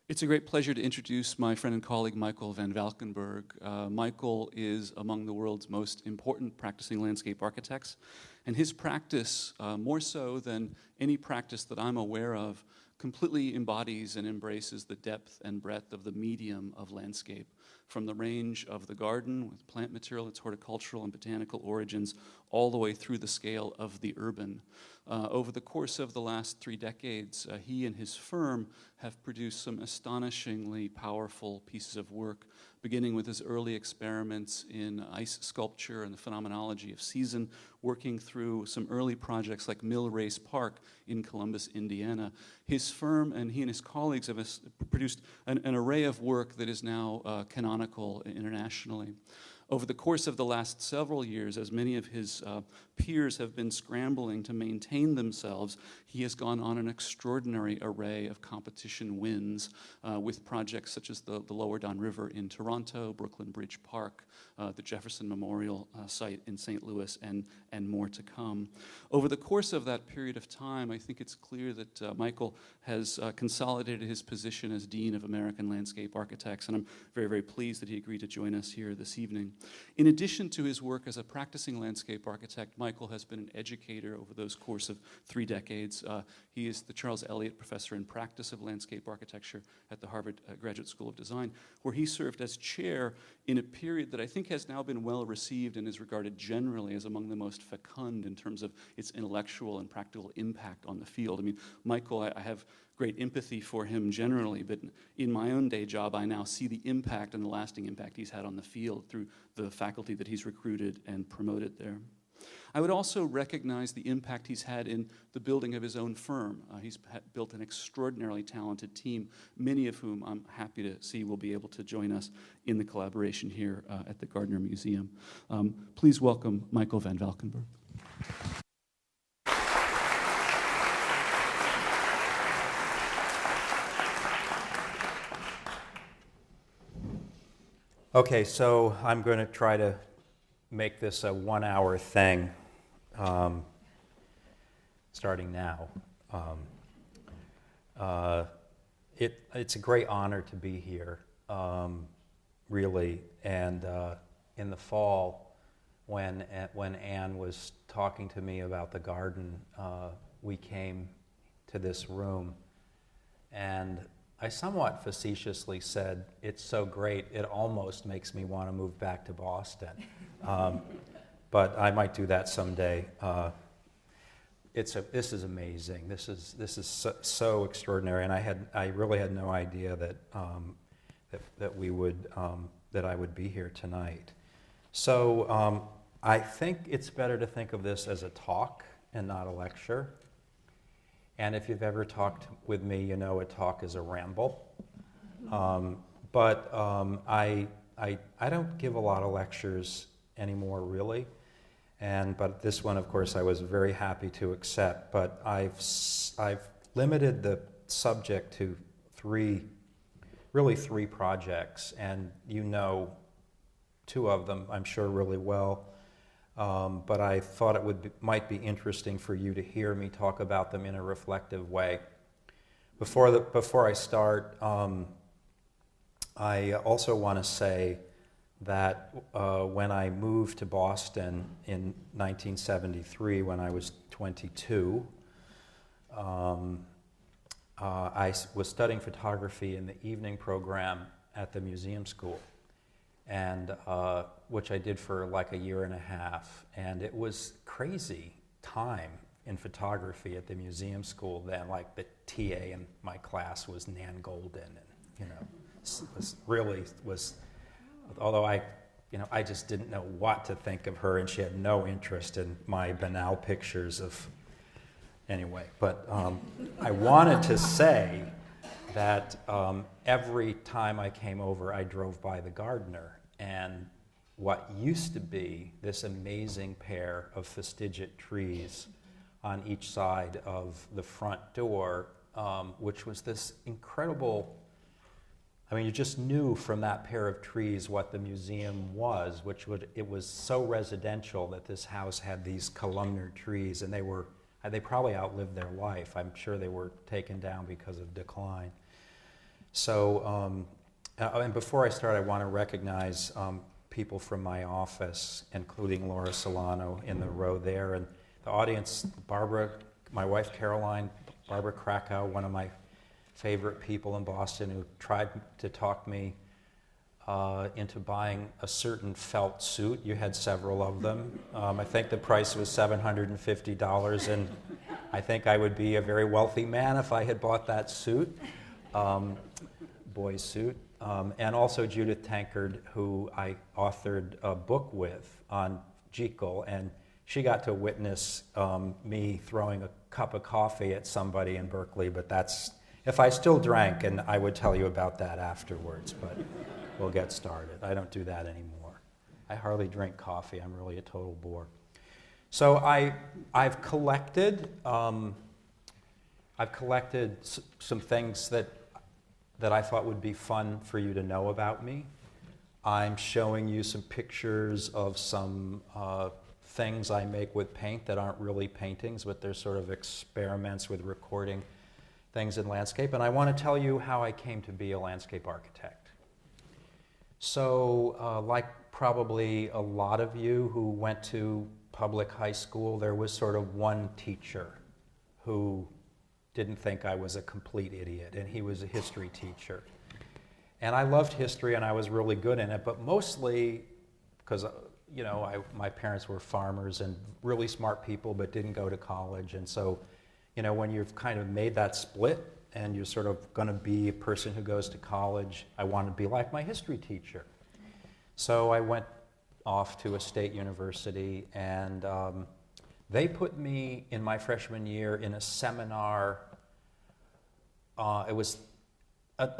It's a great pleasure to introduce my friend and colleague Michael van Valkenburgh. Michael is among the world's most important practicing landscape architects, and his practice, more so than any practice that I'm aware of, completely embodies and embraces the depth and breadth of the medium of landscape, from the range of the garden with plant material, its horticultural and botanical origins, all the way through the scale of the urban. Over the course of the last 3 decades, he and his firm have produced some astonishingly powerful pieces of work, beginning with his early experiments in ice sculpture and the phenomenology of season, working through some early projects like Mill Race Park in Columbus, Indiana. His firm and he and his colleagues have produced an array of work that is now canonical internationally. Over the course of the last several years, as many of his peers have been scrambling to maintain themselves, he has gone on an extraordinary array of competition wins with projects such as the Lower Don River in Toronto, Brooklyn Bridge Park, the Jefferson Memorial site in St. Louis, and more to come. Over the course of that period of time, I think it's clear that Michael has consolidated his position as Dean of American Landscape Architects, and I'm very, very pleased that he agreed to join us here this evening. In addition to his work as a practicing landscape architect, Michael has been an educator over those course of 3 decades. He is the Charles Elliott Professor in Practice of Landscape Architecture at the Harvard Graduate School of Design, where he served as chair in a period that I think has now been well received and is regarded generally as among the most fecund in terms of its intellectual and practical impact on the field. I mean, Michael, I have great empathy for him generally, but in my own day job, I now see the impact and the lasting impact he's had on the field through the faculty that he's recruited and promoted there. I would also recognize the impact he's had in the building of his own firm. He's built an extraordinarily talented team, many of whom I'm happy to see will be able to join us in the collaboration here at the Gardner Museum. Please welcome Michael van Valkenburgh. Okay, so I'm going to try to make this a 1-hour thing, starting now. It's a great honor to be here, really. And in the fall, when Anne was talking to me about the garden, we came to this room, and I somewhat facetiously said, "It's so great, it almost makes me want to move back to Boston." But I might do that someday. This is amazing. This is so extraordinary, and I really had no idea that I would be here tonight. So I think it's better to think of this as a talk and not a lecture. And if you've ever talked with me, you know a talk is a ramble. But I don't give a lot of lectures anymore, really. But this one, of course, I was very happy to accept. But I've limited the subject to three projects, and you know 2 of them, I'm sure, really well. But I thought it might be interesting for you to hear me talk about them in a reflective way. Before I start, I also want to say that when I moved to Boston in 1973, when I was 22, I was studying photography in the evening program at the museum school, and which I did for like a year and a half, and it was crazy time in photography at the museum school then. Like the TA in my class was Nan Golden, and although I just didn't know what to think of her, and she had no interest in my banal pictures of, anyway. But I wanted to say that every time I came over, I drove by the Gardner, and what used to be this amazing pair of fastigiate trees on each side of the front door, which was this incredible, I mean, you just knew from that pair of trees what the museum was, it was so residential that this house had these columnar trees, and they probably outlived their life. I'm sure they were taken down because of decline. And before I start, I want to recognize people from my office, including Laura Solano in the row there, and the audience, Barbara, my wife Caroline, Barbara Krakow, one of my favorite people in Boston, who tried to talk me into buying a certain felt suit. You had several of them. I think the price was $750, and I think I would be a very wealthy man if I had bought that suit, boy's suit. And also Judith Tankard, who I authored a book with on Jekyll, and she got to witness me throwing a cup of coffee at somebody in Berkeley, but that's, if I still drank, and I would tell you about that afterwards, but we'll get started. I don't do that anymore. I hardly drink coffee. I'm really a total bore. So I've collected some things that I thought would be fun for you to know about me. I'm showing you some pictures of some things I make with paint that aren't really paintings, but they're sort of experiments with recording things in landscape. And I want to tell you how I came to be a landscape architect. So like probably a lot of you who went to public high school, there was sort of one teacher who didn't think I was a complete idiot, and he was a history teacher. And I loved history, and I was really good in it, but mostly because, you know, my parents were farmers and really smart people, but didn't go to college. And so, you know, when you've kind of made that split and you're sort of going to be a person who goes to college, I wanted to be like my history teacher. So I went off to a state university, and they put me in my freshman year in a seminar. It was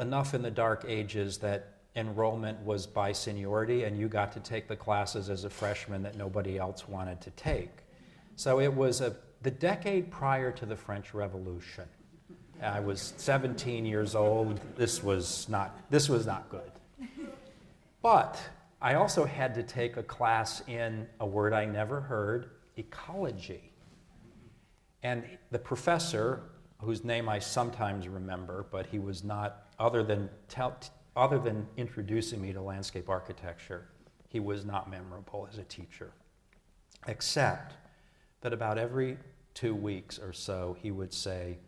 enough in the dark ages that enrollment was by seniority, and you got to take the classes as a freshman that nobody else wanted to take. So it was the decade prior to the French Revolution. I was 17 years old. This was not good. But I also had to take a class in a word I never heard, ecology. And the professor, whose name I sometimes remember, but he was not, other than introducing me to landscape architecture, he was not memorable as a teacher. Except that about every 2 weeks or so, he would say,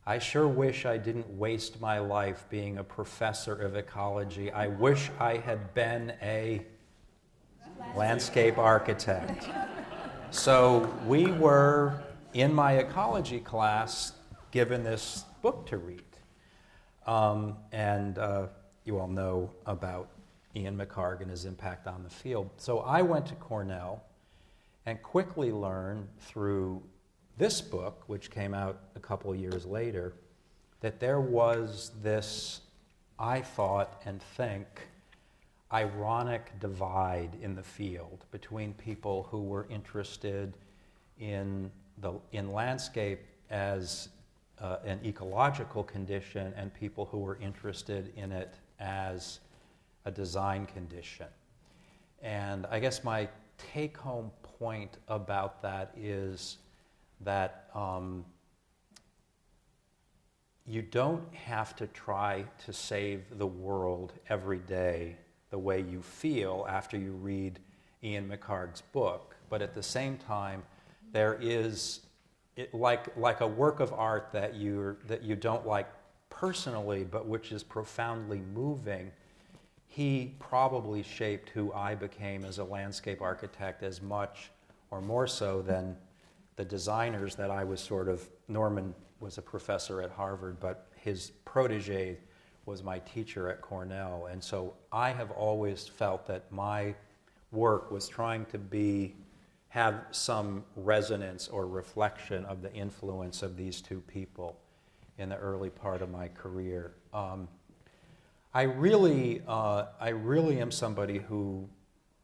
"I sure wish I didn't waste my life being a professor of ecology. I wish I had been a landscape architect." So we were, in my ecology class, given this book to read. You all know about Ian McHarg and his impact on the field. So I went to Cornell and quickly learned through this book, which came out a couple of years later, that there was this, I thought and think, ironic divide in the field between people who were interested in landscape as an ecological condition and people who were interested in it as a design condition. And I guess my take-home point about that is that you don't have to try to save the world every day the way you feel after you read Ian McHarg's book, but at the same time, there is, like a work of art that you don't like personally, but which is profoundly moving. He probably shaped who I became as a landscape architect as much or more so than the designers that I was sort of. Norman was a professor at Harvard, but his protege was my teacher at Cornell. And so I have always felt that my work was trying to have some resonance or reflection of the influence of these two people in the early part of my career. I really am somebody who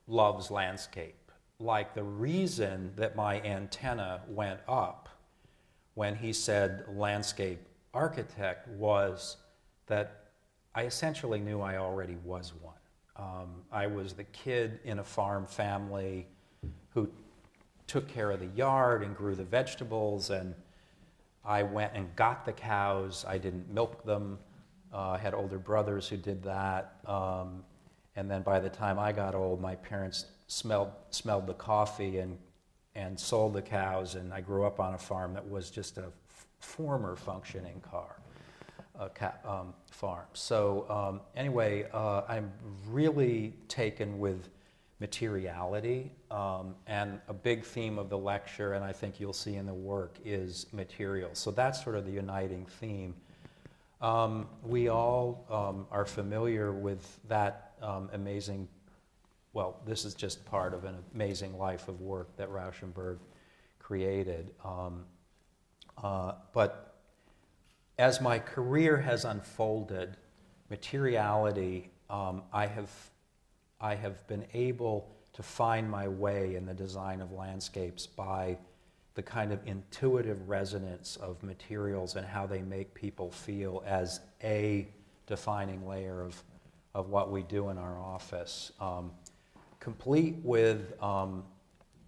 loves landscape. Like, the reason that my antenna went up when he said landscape architect was that I essentially knew I already was one. I was the kid in a farm family who took care of the yard and grew the vegetables, and I went and got the cows. I didn't milk them. I had older brothers who did that. And then by the time I got old, my parents smelled the coffee and sold the cows, and I grew up on a farm that was just a former functioning farm. So anyway, I'm really taken with materiality, and a big theme of the lecture, and I think you'll see in the work, is materials. So that's sort of the uniting theme. We all are familiar with that amazing, well, this is just part of an amazing life of work that Rauschenberg created. But as my career has unfolded, materiality, I have been able to find my way in the design of landscapes by the kind of intuitive resonance of materials and how they make people feel as a defining layer of what we do in our office. Complete with, I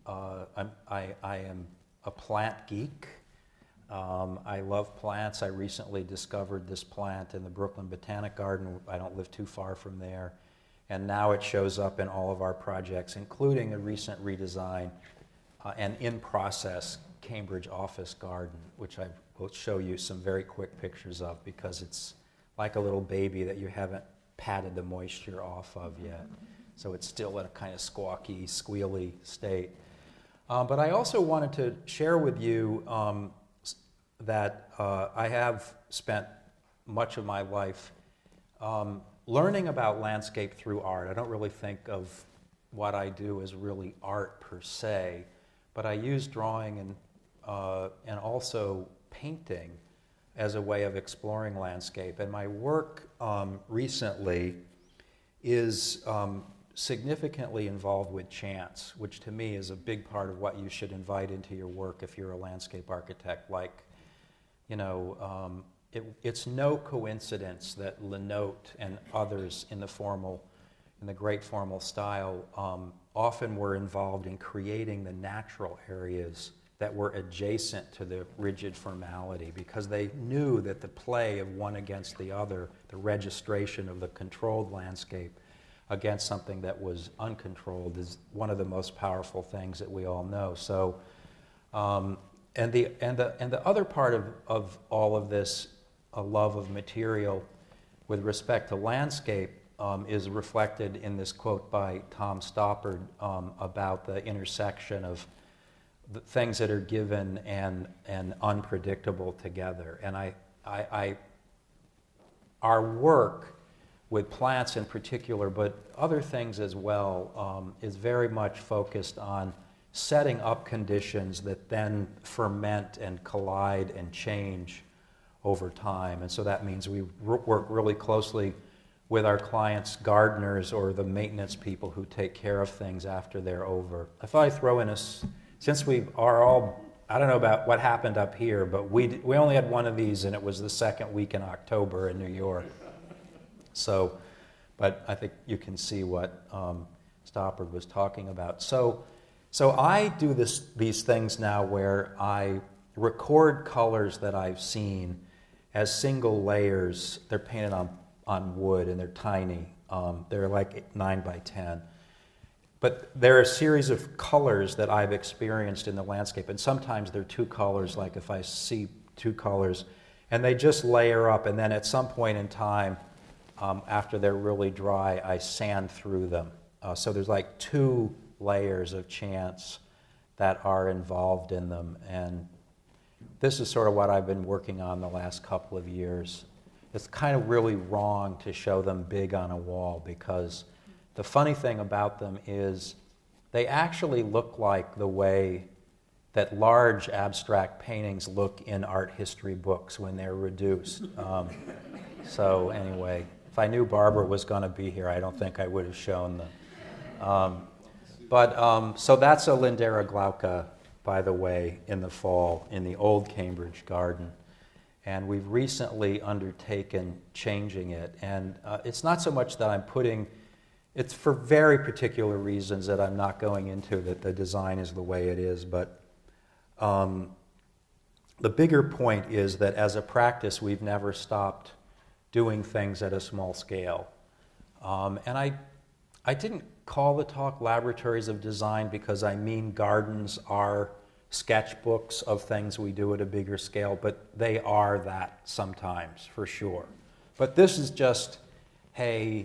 am a plant geek. I love plants. I recently discovered this plant in the Brooklyn Botanic Garden. I don't live too far from there. And now it shows up in all of our projects, including the recent redesign and in-process Cambridge office garden, which I will show you some very quick pictures of because it's like a little baby that you haven't patted the moisture off of yet. So it's still in a kind of squawky, squealy state. But I also wanted to share with you that I have spent much of my life learning about landscape through art. I don't really think of what I do as really art per se, but I use drawing and also painting as a way of exploring landscape. And my work recently is significantly involved with chance, which to me is a big part of what you should invite into your work if you're a landscape architect. Like, you know, it's no coincidence that Lenote and others in the great formal style often were involved in creating the natural areas that were adjacent to the rigid formality, because they knew that the play of one against the other, the registration of the controlled landscape against something that was uncontrolled, is one of the most powerful things that we all know. So, and the other part of all of this, a love of material with respect to landscape, is reflected in this quote by Tom Stoppard about the intersection of the things that are given and unpredictable together. And our work with plants in particular, but other things as well, is very much focused on setting up conditions that then ferment and collide and change over time. And so that means we work really closely with our clients' gardeners or the maintenance people who take care of things after they're over. I thought I'd throw in since we are all, I don't know about what happened up here, but we only had one of these, and it was the second week in October in New York. So, but I think you can see what Stoppard was talking about. So I do these things now where I record colors that I've seen as single layers. They're painted on wood, and they're tiny. They're like 9 by 10. But there are a series of colors that I've experienced in the landscape, and sometimes they're two colors, like if I see two colors, and they just layer up, and then at some point in time, after they're really dry, I sand through them. So there's like two layers of chance that are involved in them, and this is sort of what I've been working on the last couple of years. It's kind of really wrong to show them big on a wall, because the funny thing about them is they actually look like the way that large abstract paintings look in art history books when they're reduced. So anyway, if I knew Barbara was going to be here, I don't think I would have shown them. So that's a Lindera glauca, by the way, in the fall in the old Cambridge garden. And we've recently undertaken changing it. And it's not so much that I'm it's for very particular reasons that I'm not going into, that the design is the way it is. But the bigger point is that as a practice, we've never stopped doing things at a small scale. And I didn't call the talk Laboratories of Design because I mean gardens are sketchbooks of things we do at a bigger scale, but they are that sometimes, for sure. But this is just, hey,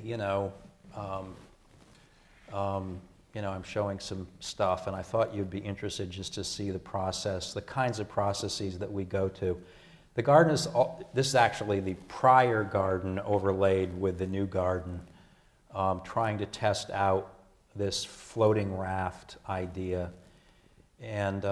I'm showing some stuff, and I thought you'd be interested just to see the process, the kinds of processes that we go to. The garden is, this is actually the prior garden overlaid with the new garden, trying to test out this floating raft idea. And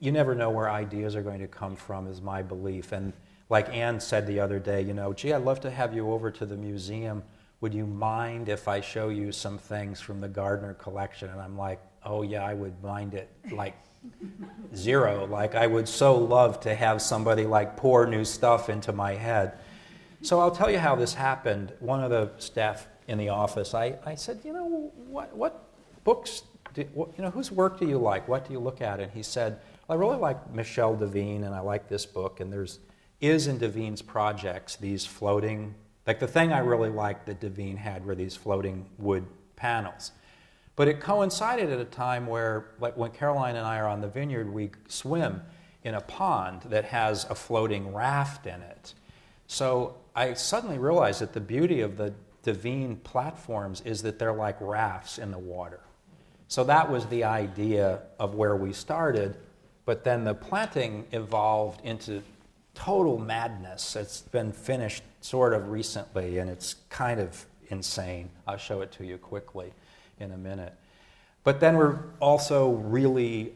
you never know where ideas are going to come from, is my belief. And like Ann said the other day, gee, I'd love to have you over to the museum. Would you mind if I show you some things from the Gardner collection? And I'm like, oh yeah, I would mind it, like zero. Like I would so love to have somebody like pour new stuff into my head. So I'll tell you how this happened. One of the staff in the office, I said, what books, whose work do you like? What do you look at? And he said, I really like Michel Devine, and I like this book, and there's in Devine's projects these floating, like the thing I really liked that Devine had were these floating wood panels. But it coincided at a time where, like when Caroline and I are on the vineyard, we swim in a pond that has a floating raft in it. So I suddenly realized that the beauty of the Devine platforms is that they're like rafts in the water. So that was the idea of where we started, but then the planting evolved into total madness. It's been finished sort of recently, and it's kind of insane. I'll show it to you quickly in a minute. But then we're also really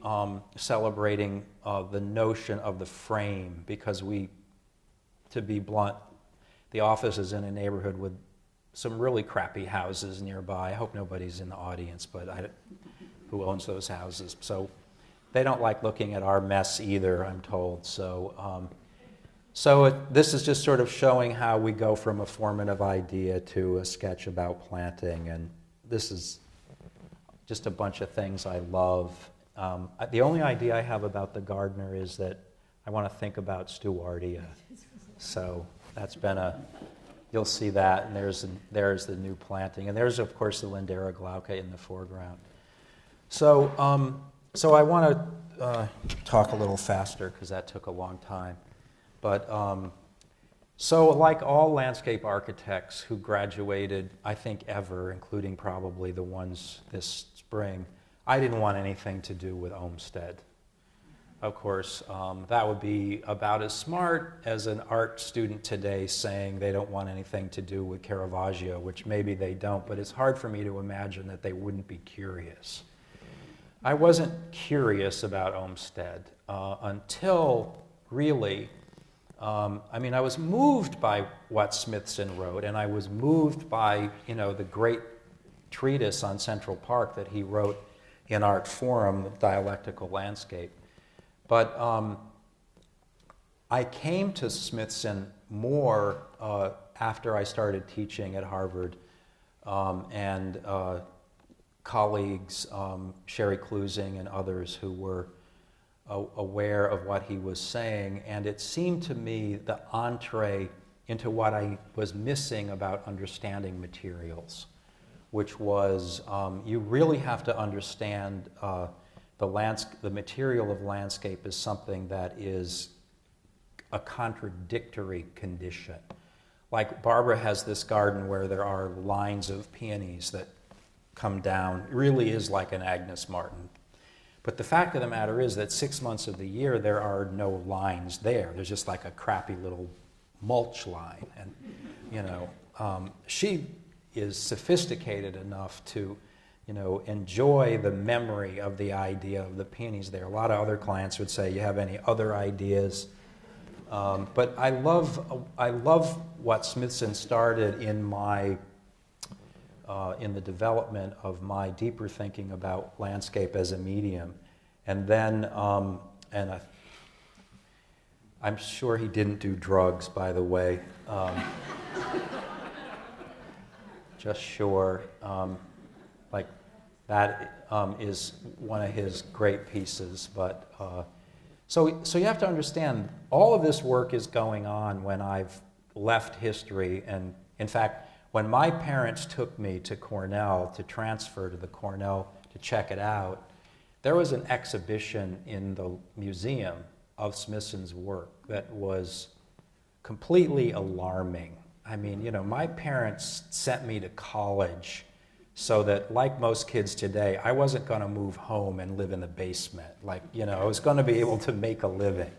celebrating the notion of the frame, because to be blunt, the office is in a neighborhood with some really crappy houses nearby. I hope nobody's in the audience, but who owns those houses. So they don't like looking at our mess either, I'm told. So this is just sort of showing how we go from a formative idea to a sketch about planting, and this is just a bunch of things I love. The only idea I have about the Gardner is that I want to think about Stewartia. So that's been you'll see that, and there's the new planting, and there's of course the Lindera glauca in the foreground. So I want to talk a little faster because that took a long time. But so like all landscape architects who graduated, I think ever, including probably the ones this spring, I didn't want anything to do with Olmsted. Of course, that would be about as smart as an art student today saying they don't want anything to do with Caravaggio, which maybe they don't, but it's hard for me to imagine that they wouldn't be curious. I wasn't curious about Olmsted until really, I was moved by what Smithson wrote, and I was moved by, the great treatise on Central Park that he wrote in Art Forum, The Dialectical Landscape. But I came to Smithson more after I started teaching at Harvard, and colleagues, Sherry Klusing and others who were aware of what he was saying, and it seemed to me the entree into what I was missing about understanding materials, which was you really have to understand the material of landscape is something that is a contradictory condition. Like Barbara has this garden where there are lines of peonies that come down. It really is like an Agnes Martin. But the fact of the matter is that 6 months of the year there are no lines there. There's just like a crappy little mulch line. And, she is sophisticated enough to, enjoy the memory of the idea of the peonies there. A lot of other clients would say, you have any other ideas? But I love what Smithson started in the development of my deeper thinking about landscape as a medium. And then, I'm sure he didn't do drugs, by the way. Just sure. That is one of his great pieces, but So you have to understand, all of this work is going on when I've left history. And in fact, when my parents took me to Cornell to transfer to the Cornell to check it out, there was an exhibition in the museum of Smithson's work that was completely alarming. I mean, you know, my parents sent me to college so that, like most kids today, I wasn't going to move home and live in the basement. Like, you know, I was going to be able to make a living.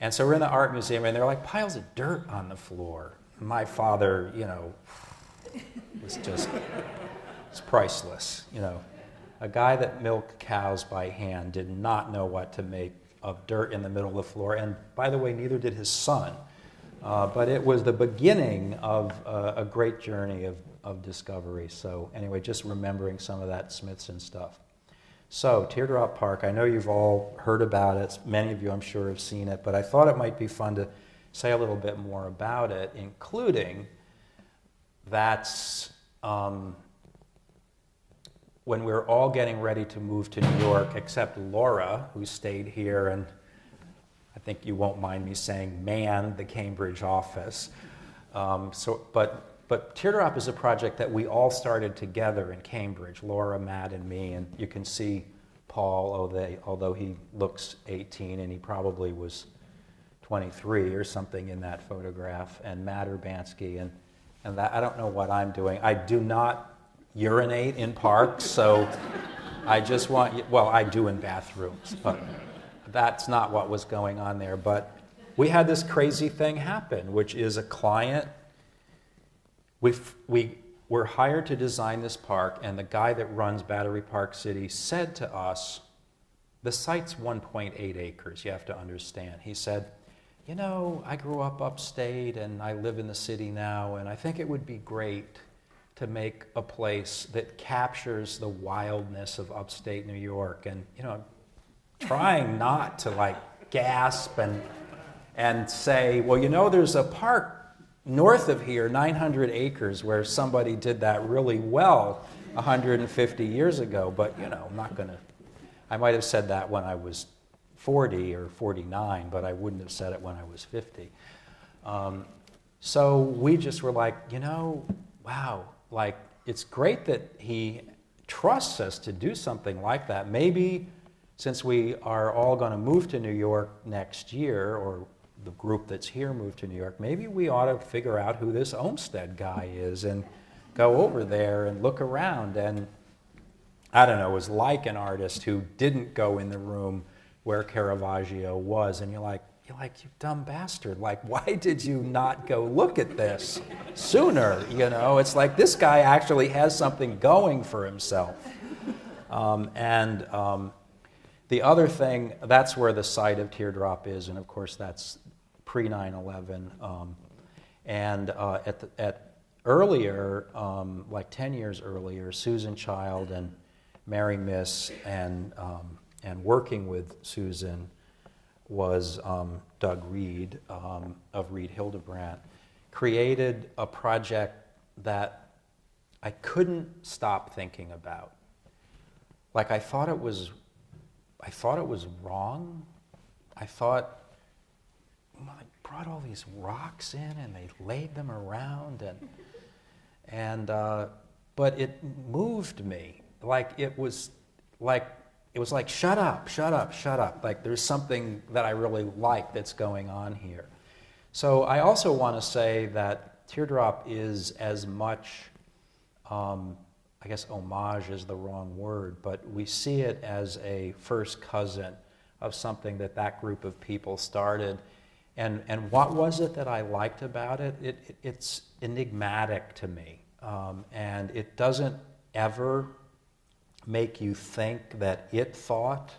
And so we're in the art museum, and there are like piles of dirt on the floor. My father, you know, was just, it's priceless, you know. A guy that milked cows by hand did not know what to make of dirt in the middle of the floor. And by the way, neither did his son. But it was the beginning of a great journey of discovery. So anyway, just remembering some of that Smithson stuff. So Teardrop Park, I know you've all heard about it. Many of you, I'm sure, have seen it. But I thought it might be fun to say a little bit more about it, including that's when we were all getting ready to move to New York, except Laura, who stayed here, and I think you won't mind me saying manned the Cambridge office. But Teardrop is a project that we all started together in Cambridge, Laura, Matt, and me, and you can see Paul, although he looks 18, and he probably was 23 or something in that photograph, and Matt Urbanski, and that, I don't know what I'm doing. I do not urinate in parks, so I just want, well, I do in bathrooms, but that's not what was going on there. But we had this crazy thing happen, which is a client, we were hired to design this park, and the guy that runs Battery Park City said to us, the site's 1.8 acres, you have to understand. He said, you know, I grew up upstate and I live in the city now, and I think it would be great to make a place that captures the wildness of upstate New York. And, you know, trying not to like gasp and say, well, you know, there's a park north of here, 900 acres, where somebody did that really well 150 years ago. But, you know, I'm not going to, I might have said that when I was 40 or 49, but I wouldn't have said it when I was 50. So we just were like, you know, wow, like, it's great that he trusts us to do something like that. Maybe since we are all going to move to New York next year, or the group that's here moved to New York, maybe we ought to figure out who this Olmsted guy is and go over there and look around. And I don't know, it was like an artist who didn't go in the room where Caravaggio was, and you're like, you dumb bastard. Like, why did you not go look at this sooner? You know, it's like this guy actually has something going for himself. The other thing, that's where the site of Teardrop is, and of course that's pre-9/11. Earlier, like 10 years earlier, Susan Child and Mary Miss and working with Susan was Doug Reed of Reed Hildebrandt, created a project that I couldn't stop thinking about. Like, I thought it was wrong. I thought, well, they brought all these rocks in and they laid them around, but it moved me. Like, it was like, shut up, shut up, shut up. Like, there's something that I really like that's going on here. So I also want to say that Teardrop is as much, I guess homage is the wrong word, but we see it as a first cousin of something that group of people started. And what was it that I liked about it? It's enigmatic to me. And it doesn't ever make you think that it thought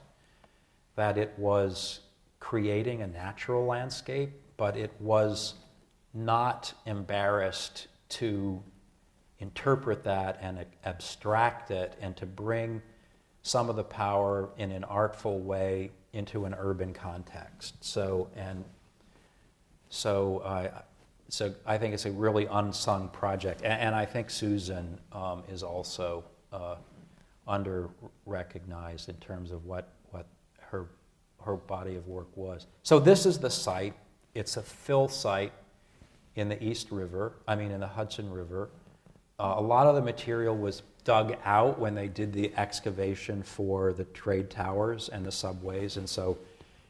that it was creating a natural landscape, but it was not embarrassed to interpret that and abstract it and to bring some of the power in an artful way into an urban context. So I think it's a really unsung project, and I think Susan is also under-recognized in terms of what her her body of work was. So this is the site. It's a fill site in the in the Hudson River. A lot of the material was dug out when they did the excavation for the trade towers and the subways, and so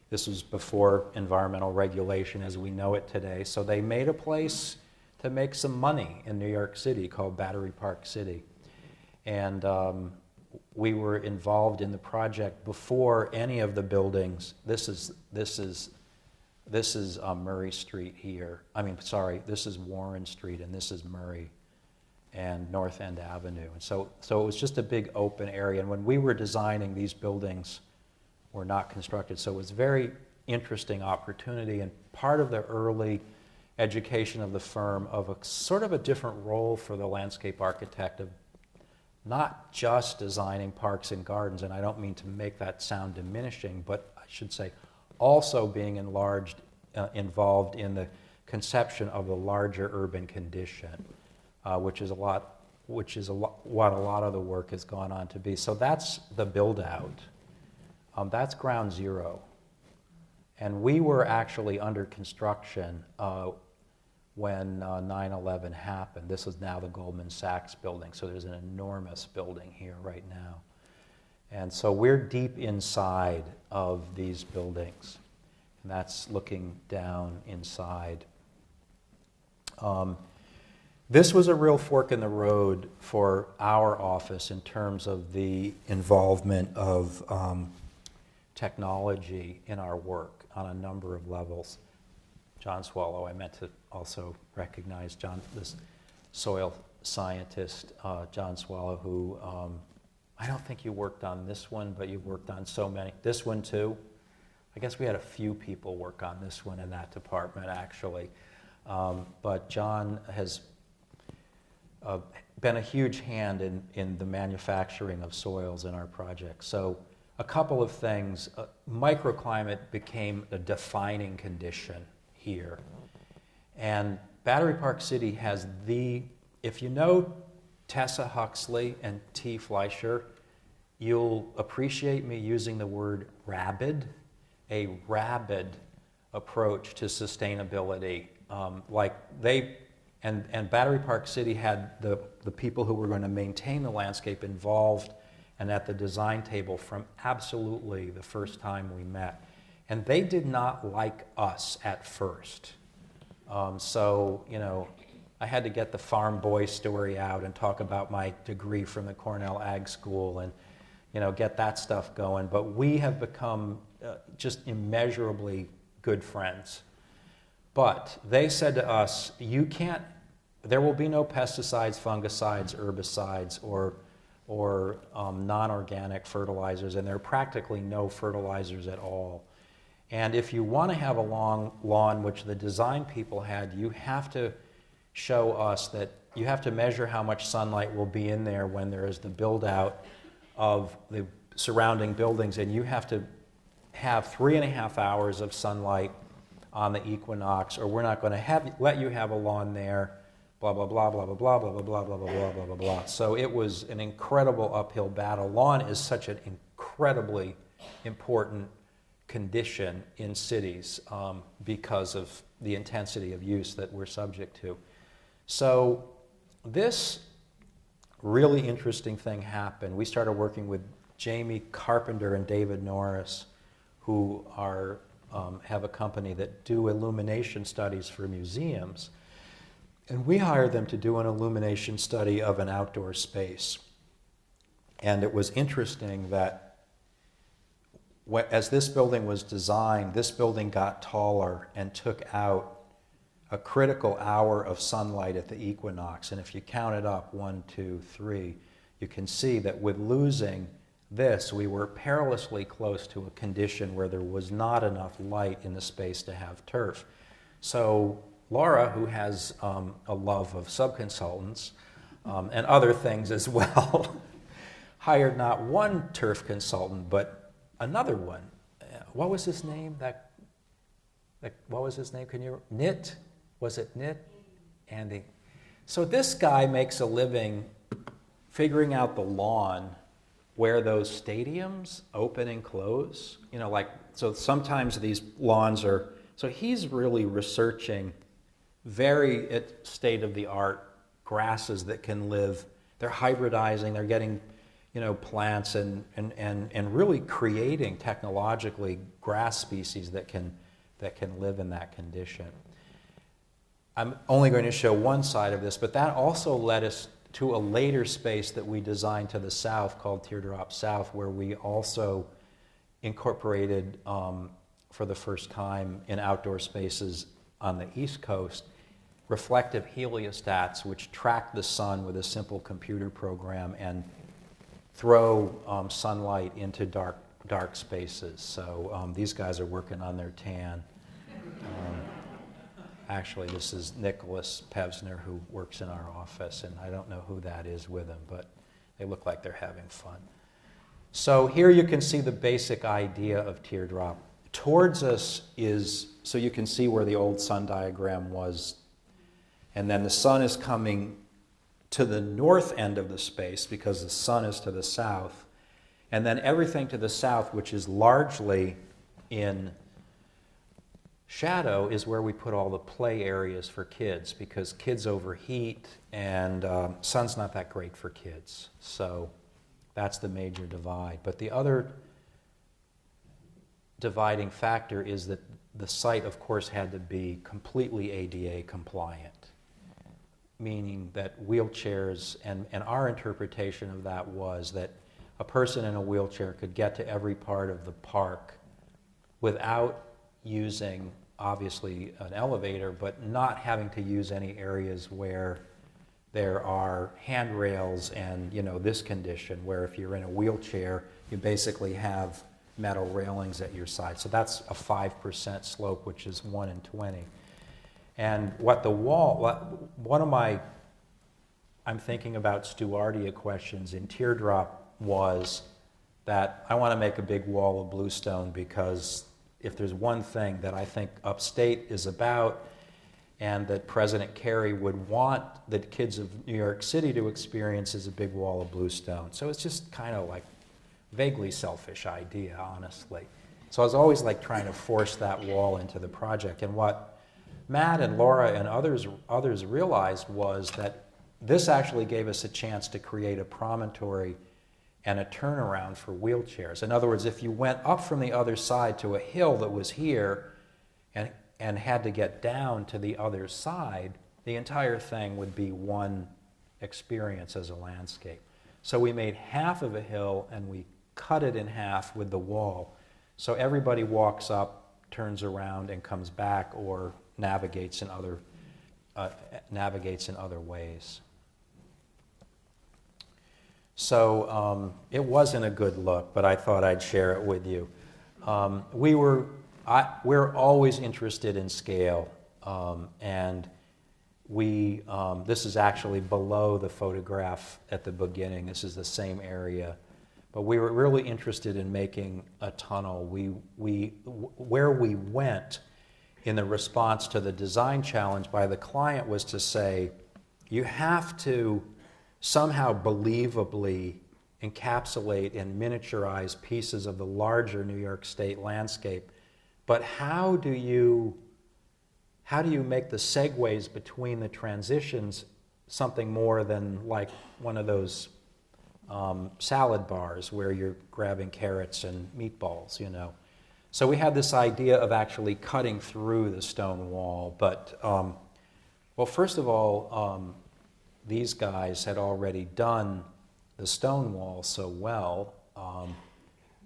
this was before environmental regulation as we know it today. So they made a place to make some money in New York City called Battery Park City. And we were involved in the project before any of the buildings. This is Murray Street here. This is Warren Street, and this is Murray and North End Avenue. And so it was just a big open area. And when we were designing, these buildings were not constructed. So it was a very interesting opportunity and part of the early education of the firm of a sort of a different role for the landscape architect of not just designing parks and gardens, and I don't mean to make that sound diminishing, but I should say also being involved in the conception of the larger urban condition, which is what a lot of the work has gone on to be. So that's the build out. That's ground zero. And we were actually under construction when 9/11 happened. This is now the Goldman Sachs building, so there's an enormous building here right now. And so we're deep inside of these buildings, and that's looking down inside. This was a real fork in the road for our office in terms of the involvement of technology in our work on a number of levels. John Swallow, I meant to also recognize John, this soil scientist, John Swallow, who I don't think you worked on this one, but you worked on so many. This one too. I guess we had a few people work on this one in that department, actually. But John has been a huge hand in the manufacturing of soils in our project. So a couple of things. Microclimate became a defining condition here. And Battery Park City has if you know Tessa Huxley and T. Fleischer, you'll appreciate me using the word rabid, a rabid approach to sustainability. And Battery Park City had the people who were going to maintain the landscape involved and at the design table from absolutely the first time we met. And they did not like us at first. I had to get the farm boy story out and talk about my degree from the Cornell Ag School and, get that stuff going. But we have become just immeasurably good friends. But they said to us, there will be no pesticides, fungicides, herbicides, or non-organic fertilizers, and there are practically no fertilizers at all. And if you want to have a long lawn, which the design people had, you have to show us that you have to measure how much sunlight will be in there when there is the build-out of the surrounding buildings, and you have to have 3.5 hours of sunlight on the equinox, or we're not going to let you have a lawn there, blah, blah, blah, blah, blah, blah, blah, blah, blah, blah, blah, blah, blah, blah, blah. So it was an incredible uphill battle. Lawn is such an incredibly important condition in cities because of the intensity of use that we're subject to. So this really interesting thing happened. We started working with Jamie Carpenter and David Norris, who have a company that do illumination studies for museums. And we hired them to do an illumination study of an outdoor space. And it was interesting that as this building was designed, this building got taller and took out a critical hour of sunlight at the equinox. And if you count it up, 1, 2, 3, you can see that with losing this, we were perilously close to a condition where there was not enough light in the space to have turf. So Laura, who has a love of subconsultants and other things as well, hired not one turf consultant, but another one. What was his name? What was his name? Knit? Was it Knit? Andy. So this guy makes a living figuring out the lawn where those stadiums open and close, so sometimes these lawns are, so he's really researching very state-of-the-art grasses that can live, they're hybridizing, they're getting, plants and really creating technologically grass species that can live in that condition. I'm only going to show one side of this, but that also led us to a later space that we designed to the south called Teardrop South, where we also incorporated for the first time in outdoor spaces on the East Coast reflective heliostats, which track the sun with a simple computer program and throw sunlight into dark spaces. So these guys are working on their tan. Actually, this is Nicholas Pevsner, who works in our office, and I don't know who that is with him, but they look like they're having fun. So here you can see the basic idea of teardrop. Towards us is, so you can see where the old sun diagram was, and then the sun is coming to the north end of the space because the sun is to the south, and then everything to the south, which is largely in shadow, is where we put all the play areas for kids, because kids overheat and sun's not that great for kids. So that's the major divide. But the other dividing factor is that the site, of course, had to be completely ADA compliant, meaning that wheelchairs, and our interpretation of that was that a person in a wheelchair could get to every part of the park without using, obviously, an elevator, but not having to use any areas where there are handrails and, this condition, where if you're in a wheelchair, you basically have metal railings at your side. So that's a 5% slope, which is 1 in 20. And what the wall, I'm thinking about Stewartia questions in Teardrop was that I want to make a big wall of bluestone, because if there's one thing that I think upstate is about, and that President Carey would want the kids of New York City to experience, is a big wall of bluestone. So it's just kind of like vaguely selfish idea, honestly. So I was always like trying to force that wall into the project. And what Matt and Laura and others realized was that this actually gave us a chance to create a promontory and a turnaround for wheelchairs. In other words, if you went up from the other side to a hill that was here and had to get down to the other side, the entire thing would be one experience as a landscape. So we made half of a hill and we cut it in half with the wall. So everybody walks up, turns around, and comes back, or navigates in other ways. So it wasn't a good look, but I thought I'd share it with you. We're always interested in scale, and this is actually below the photograph at the beginning. This is the same area, but we were really interested in making a tunnel. Where we went in the response to the design challenge by the client was to say, you have to somehow believably encapsulate and miniaturize pieces of the larger New York State landscape, but how do you make the segues between the transitions something more than like one of those salad bars where you're grabbing carrots and meatballs, So we had this idea of actually cutting through the stone wall, but, well, first of all, these guys had already done the stone wall so well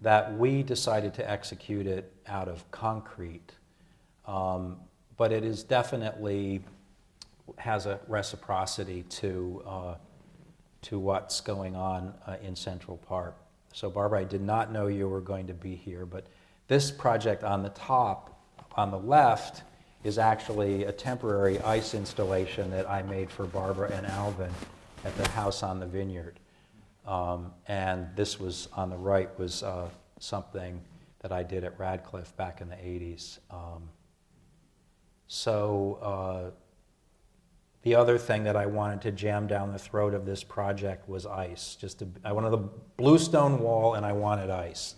that we decided to execute it out of concrete. But it is definitely has a reciprocity to what's going on in Central Park. So Barbara, I did not know you were going to be here, but this project on the top, on the left, is actually a temporary ice installation that I made for Barbara and Alvin at the house on the vineyard. And this was, on the right, was something that I did at Radcliffe back in the 80s. So the other thing that I wanted to jam down the throat of this project was ice. I wanted the bluestone wall, and I wanted ice.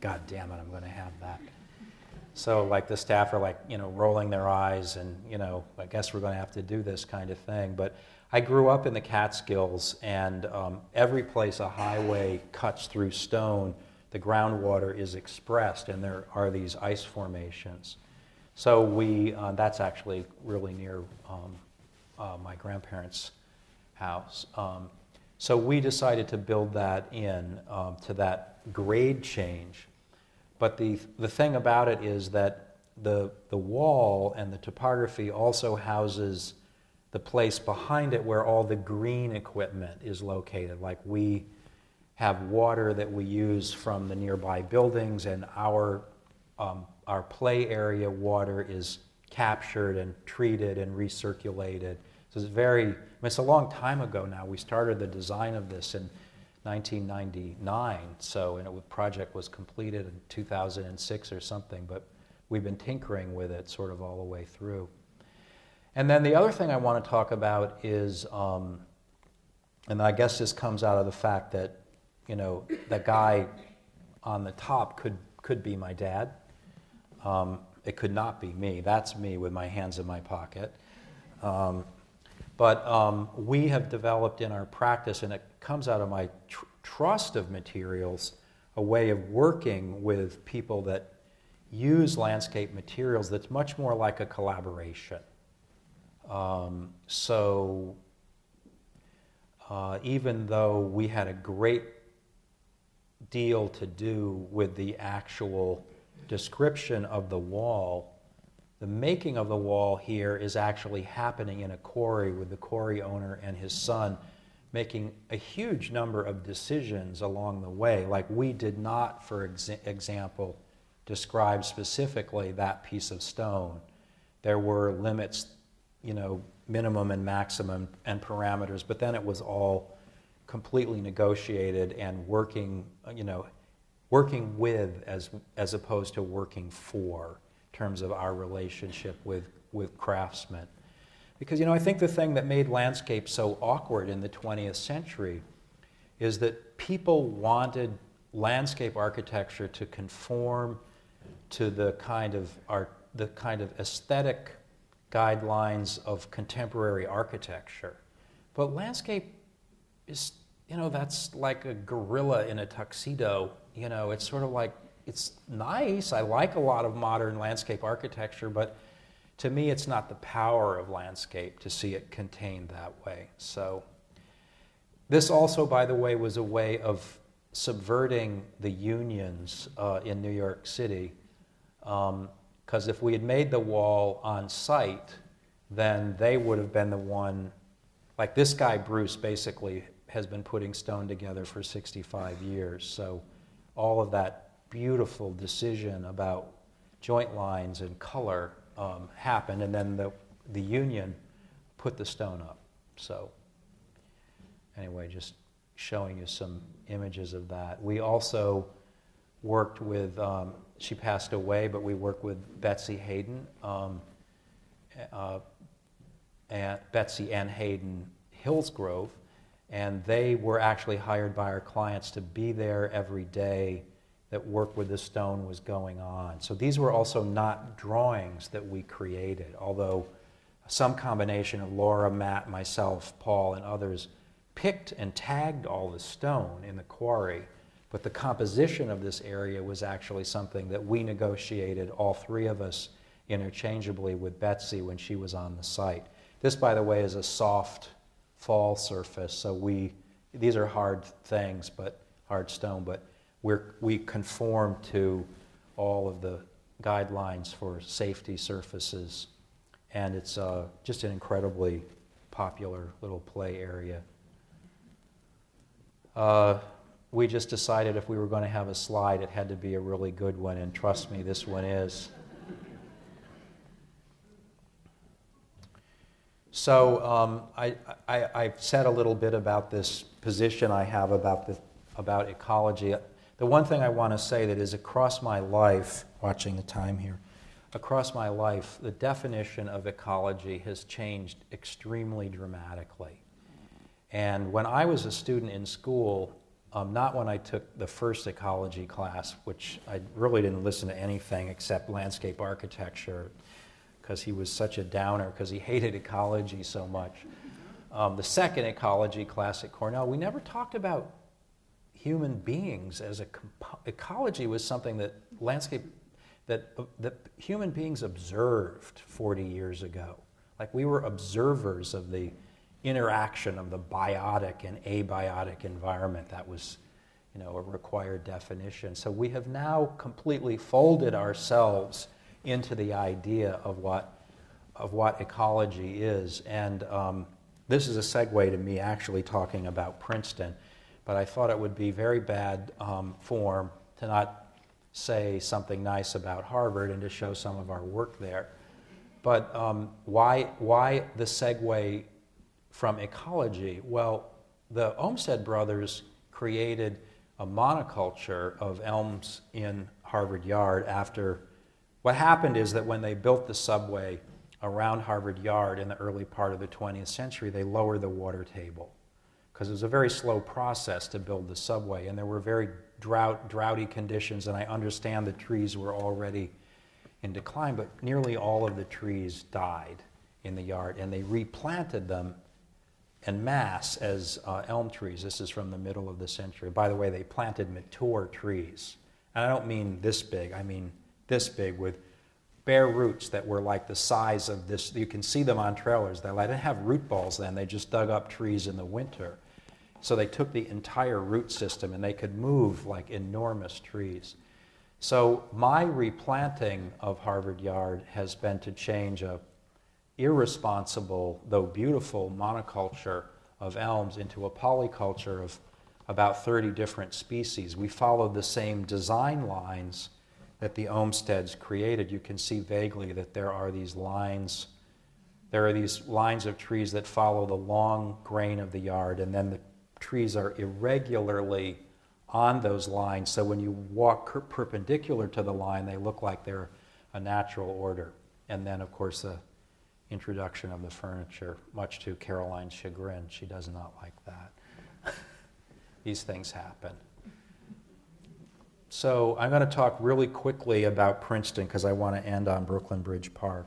God damn it, I'm going to have that. So like the staff are like, rolling their eyes and, I guess we're going to have to do this kind of thing. But I grew up in the Catskills, and every place a highway cuts through stone, the groundwater is expressed, and there are these ice formations. So that's actually really near my grandparents' house. So we decided to build that in to that grade change. But the thing about it is that the wall and the topography also houses the place behind it where all the green equipment is located. Like we have water that we use from the nearby buildings, and our play area water is captured and treated and recirculated. So it's a long time ago now. We started the design of this in 1999, and the project was completed in 2006 or something, but we've been tinkering with it sort of all the way through. And then the other thing I want to talk about is, and I guess this comes out of the fact that, that guy on the top could be my dad. It could not be me. That's me with my hands in my pocket. But we have developed in our practice, and it comes out of my trust of materials, a way of working with people that use landscape materials that's much more like a collaboration. So even though we had a great deal to do with the actual description of the wall, the making of the wall here is actually happening in a quarry with the quarry owner and his son making a huge number of decisions along the way. Like we did not, for example, describe specifically that piece of stone. There were limits, minimum and maximum and parameters, but then it was all completely negotiated and working with as opposed to working for, in terms of our relationship with craftsmen. Because, I think the thing that made landscape so awkward in the 20th century is that people wanted landscape architecture to conform to the kind of aesthetic guidelines of contemporary architecture. But landscape is, that's like a gorilla in a tuxedo. It's sort of like, it's nice. I like a lot of modern landscape architecture, but to me, it's not the power of landscape to see it contained that way. So this also, by the way, was a way of subverting the unions in New York City. Because if we had made the wall on site, then they would have been the one, like this guy, Bruce, basically has been putting stone together for 65 years. So all of that beautiful decision about joint lines and color happened, and then the union put the stone up. So anyway, just showing you some images of that. We also worked with, she passed away, but we worked with Betsy Hayden, and Betsy and Hayden Hillsgrove, and they were actually hired by our clients to be there every day that work with the stone was going on. So these were also not drawings that we created, although some combination of Laura, Matt, myself, Paul, and others picked and tagged all the stone in the quarry, but the composition of this area was actually something that we negotiated, all three of us, interchangeably with Betsy when she was on the site. This, by the way, is a soft fall surface, so these are hard things, but hard stone, but we conform to all of the guidelines for safety surfaces, and it's just an incredibly popular little play area. We just decided if we were going to have a slide, it had to be a really good one, and trust me, this one is. So I've said a little bit about this position I have about ecology. The one thing I want to say that is across my life, watching the time here, across my life, the definition of ecology has changed extremely dramatically. And when I was a student in school, not when I took the first ecology class, which I really didn't listen to anything except landscape architecture, because he was such a downer, because he hated ecology so much. The second ecology class at Cornell, we never talked about human beings as a ecology was something that that human beings observed 40 years ago. Like we were observers of the interaction of the biotic and abiotic environment. That was, a required definition. So we have now completely folded ourselves into the idea of what ecology is. And this is a segue to me actually talking about Princeton, but I thought it would be very bad form to not say something nice about Harvard and to show some of our work there. But why the segue from ecology? Well, the Olmsted brothers created a monoculture of elms in Harvard Yard after, what happened is that when they built the subway around Harvard Yard in the early part of the 20th century, they lowered the water table because it was a very slow process to build the subway, and there were very droughty conditions, and I understand the trees were already in decline, but nearly all of the trees died in the yard, and they replanted them en masse as elm trees. This is from the middle of the century. By the way, they planted mature trees, and I don't mean this big, I mean this big, with bare roots that were like the size of this. You can see them on trailers. They didn't have root balls then. They just dug up trees in the winter. So they took the entire root system and they could move like enormous trees. So my replanting of Harvard Yard has been to change a irresponsible, though beautiful, monoculture of elms into a polyculture of about 30 different species. We followed the same design lines that the Olmsteds created. You can see vaguely that there are these lines of trees that follow the long grain of the yard, and then the trees are irregularly on those lines, so when you walk perpendicular to the line, they look like they're a natural order. And then, of course, the introduction of the furniture, much to Caroline's chagrin. She does not like that. These things happen. So I'm going to talk really quickly about Princeton because I want to end on Brooklyn Bridge Park.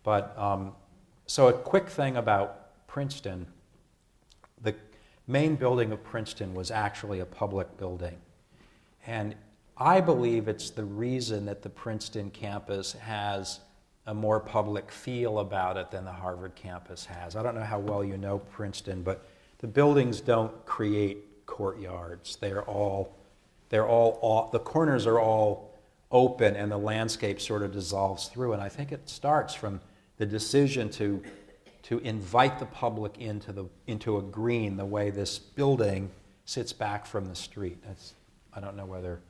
But so a quick thing about Princeton. The main building of Princeton was actually a public building. And I believe it's the reason that the Princeton campus has a more public feel about it than the Harvard campus has. I don't know how well you know Princeton, but the buildings don't create courtyards. The corners are all open and the landscape sort of dissolves through. And I think it starts from the decision to invite the public into a green the way this building sits back from the street. I don't know whether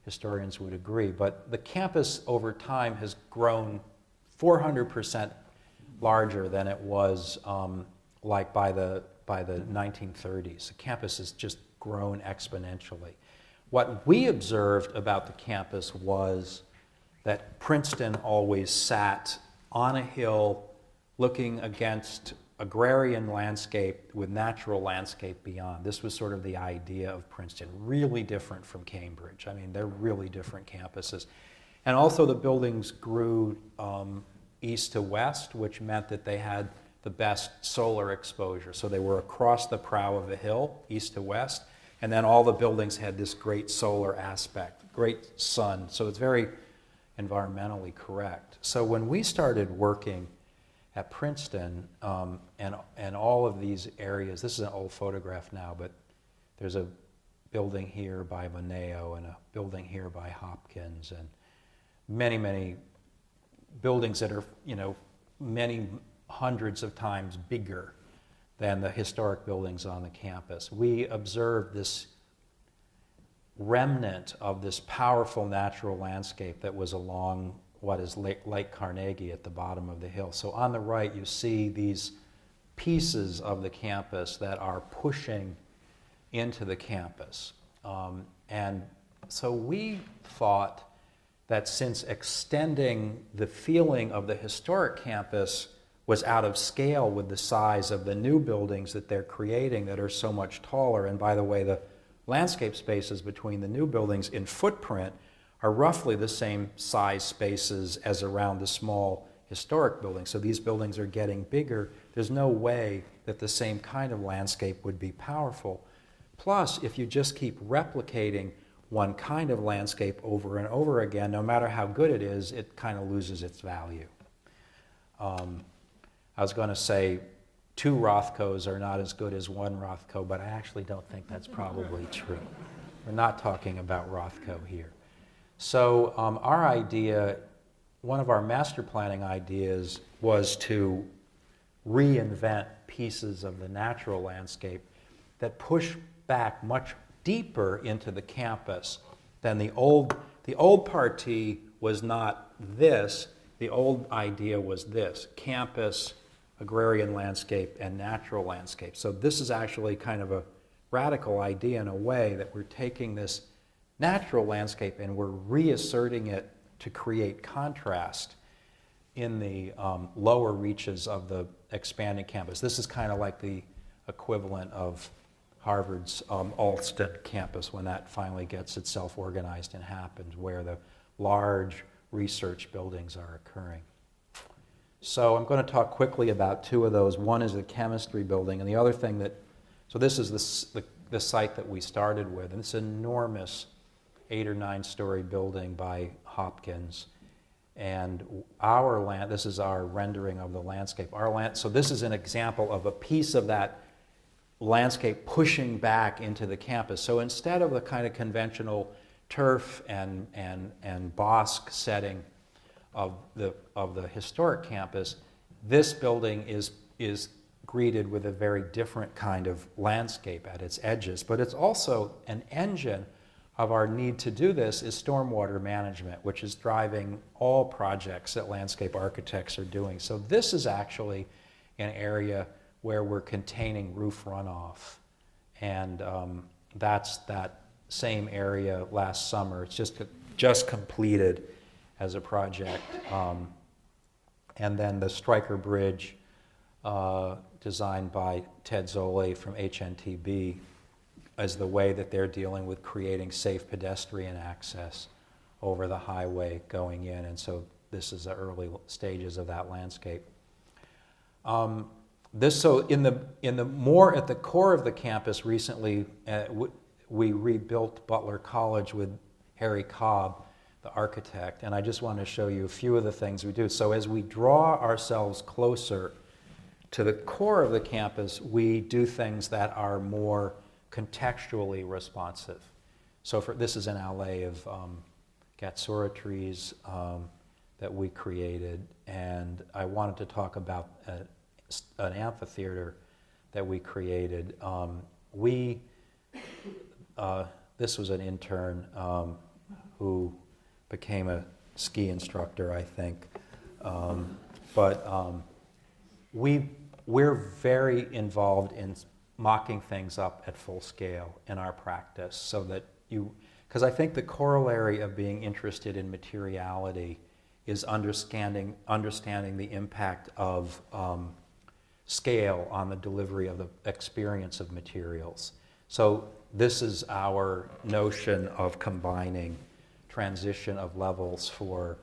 historians would agree, but the campus over time has grown 400% larger than it was like by the 1930s. The campus has just grown exponentially. What we observed about the campus was that Princeton always sat on a hill looking against agrarian landscape with natural landscape beyond. This was sort of the idea of Princeton, really different from Cambridge. I mean, they're really different campuses. And also the buildings grew east to west, which meant that they had the best solar exposure. So they were across the brow of a hill, east to west, and then all the buildings had this great solar aspect, great sun. So it's very environmentally correct. So when we started working at Princeton and all of these areas, this is an old photograph now, but there's a building here by Moneo and a building here by Hopkins and many, many buildings that are, many hundreds of times bigger than the historic buildings on the campus. We observed this remnant of this powerful natural landscape that was along what is Lake Carnegie at the bottom of the hill. So on the right, you see these pieces of the campus that are pushing into the campus. And so we thought that since extending the feeling of the historic campus was out of scale with the size of the new buildings that they're creating that are so much taller, and by the way, the landscape spaces between the new buildings in footprint are roughly the same size spaces as around the small historic buildings. So these buildings are getting bigger. There's no way that the same kind of landscape would be powerful. Plus, if you just keep replicating one kind of landscape over and over again, no matter how good it is, it kind of loses its value. I was going to say 2 Rothkos are not as good as 1 Rothko, but I actually don't think that's probably true. We're not talking about Rothko here. So our idea, one of our master planning ideas, was to reinvent pieces of the natural landscape that push back much deeper into the campus than the old. The old party was not this. The old idea was this: campus, agrarian landscape, and natural landscape. So this is actually kind of a radical idea in a way, that we're taking this natural landscape and we're reasserting it to create contrast in the lower reaches of the expanding campus. This is kind of like the equivalent of Harvard's Alston campus when that finally gets itself organized and happens, where the large research buildings are occurring. So I'm going to talk quickly about 2 of those. One is the chemistry building, and the other thing that, so this is the site that we started with, and it's an enormous 8 or 9 story building by Hopkins. And our land, this is our rendering of the landscape. So this is an example of a piece of that landscape pushing back into the campus. So instead of the kind of conventional turf and bosque setting of the historic campus, this building is greeted with a very different kind of landscape at its edges. But it's also an engine of our need to do this is stormwater management, which is driving all projects that landscape architects are doing. So this is actually an area where we're containing roof runoff. And that's that same area last summer. It's just completed as a project. And then the Stryker Bridge, designed by Ted Zole from HNTB, as the way that they're dealing with creating safe pedestrian access over the highway going in. And so this is the early stages of that landscape. So in the more at the core of the campus recently, we rebuilt Butler College with Harry Cobb, the architect, and I just want to show you a few of the things we do. So as we draw ourselves closer to the core of the campus, we do things that are more contextually responsive. So this is an alley of Gatsura trees that we created, and I wanted to talk about an amphitheater that we created. This was an intern who became a ski instructor, I think. We're very involved in mocking things up at full scale in our practice, so that because I think the corollary of being interested in materiality is understanding the impact of scale on the delivery of the experience of materials. So this is our notion of combining transition of levels for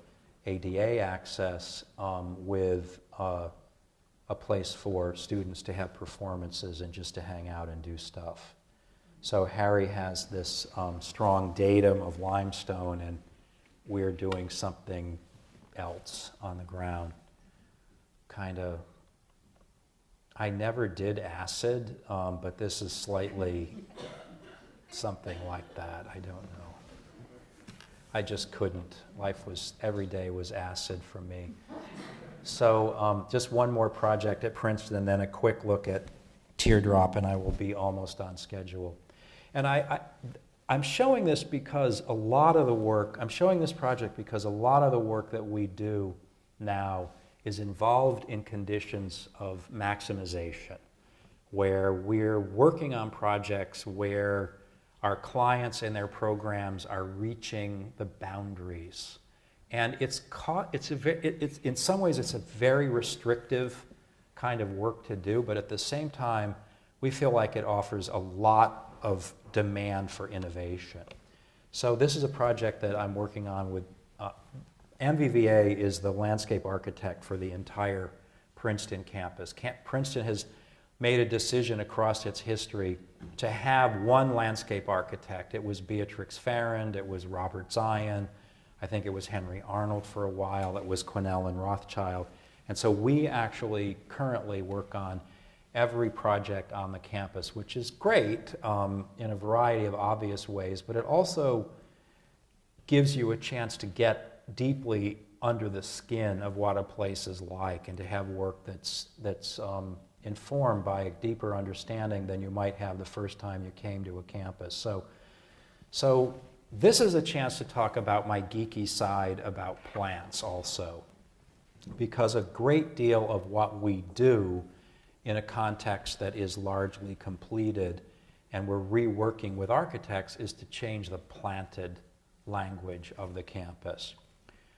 ADA access with a place for students to have performances and just to hang out and do stuff. So Harry has this strong datum of limestone, and we're doing something else on the ground. I never did acid, but this is slightly something like that. I don't know. I just couldn't. Every day was acid for me. So just one more project at Princeton, and then a quick look at Teardrop, and I will be almost on schedule. And I'm showing this because I'm showing this project because a lot of the work that we do now is involved in conditions of maximization, where we're working on projects where our clients and their programs are reaching the boundaries. And it's in some ways it's a very restrictive kind of work to do, but at the same time, we feel like it offers a lot of demand for innovation. So this is a project that I'm working on with, MVVA is the landscape architect for the entire Princeton campus. Princeton has made a decision across its history to have one landscape architect. It was Beatrix Farrand, it was Robert Zion, I think it was Henry Arnold for a while, it was Quinnell and Rothschild. And so we actually currently work on every project on the campus, which is great in a variety of obvious ways, but it also gives you a chance to get deeply under the skin of what a place is like and to have work that's informed by a deeper understanding than you might have the first time you came to a campus. So this is a chance to talk about my geeky side about plants also, because a great deal of what we do in a context that is largely completed and we're reworking with architects is to change the planted language of the campus.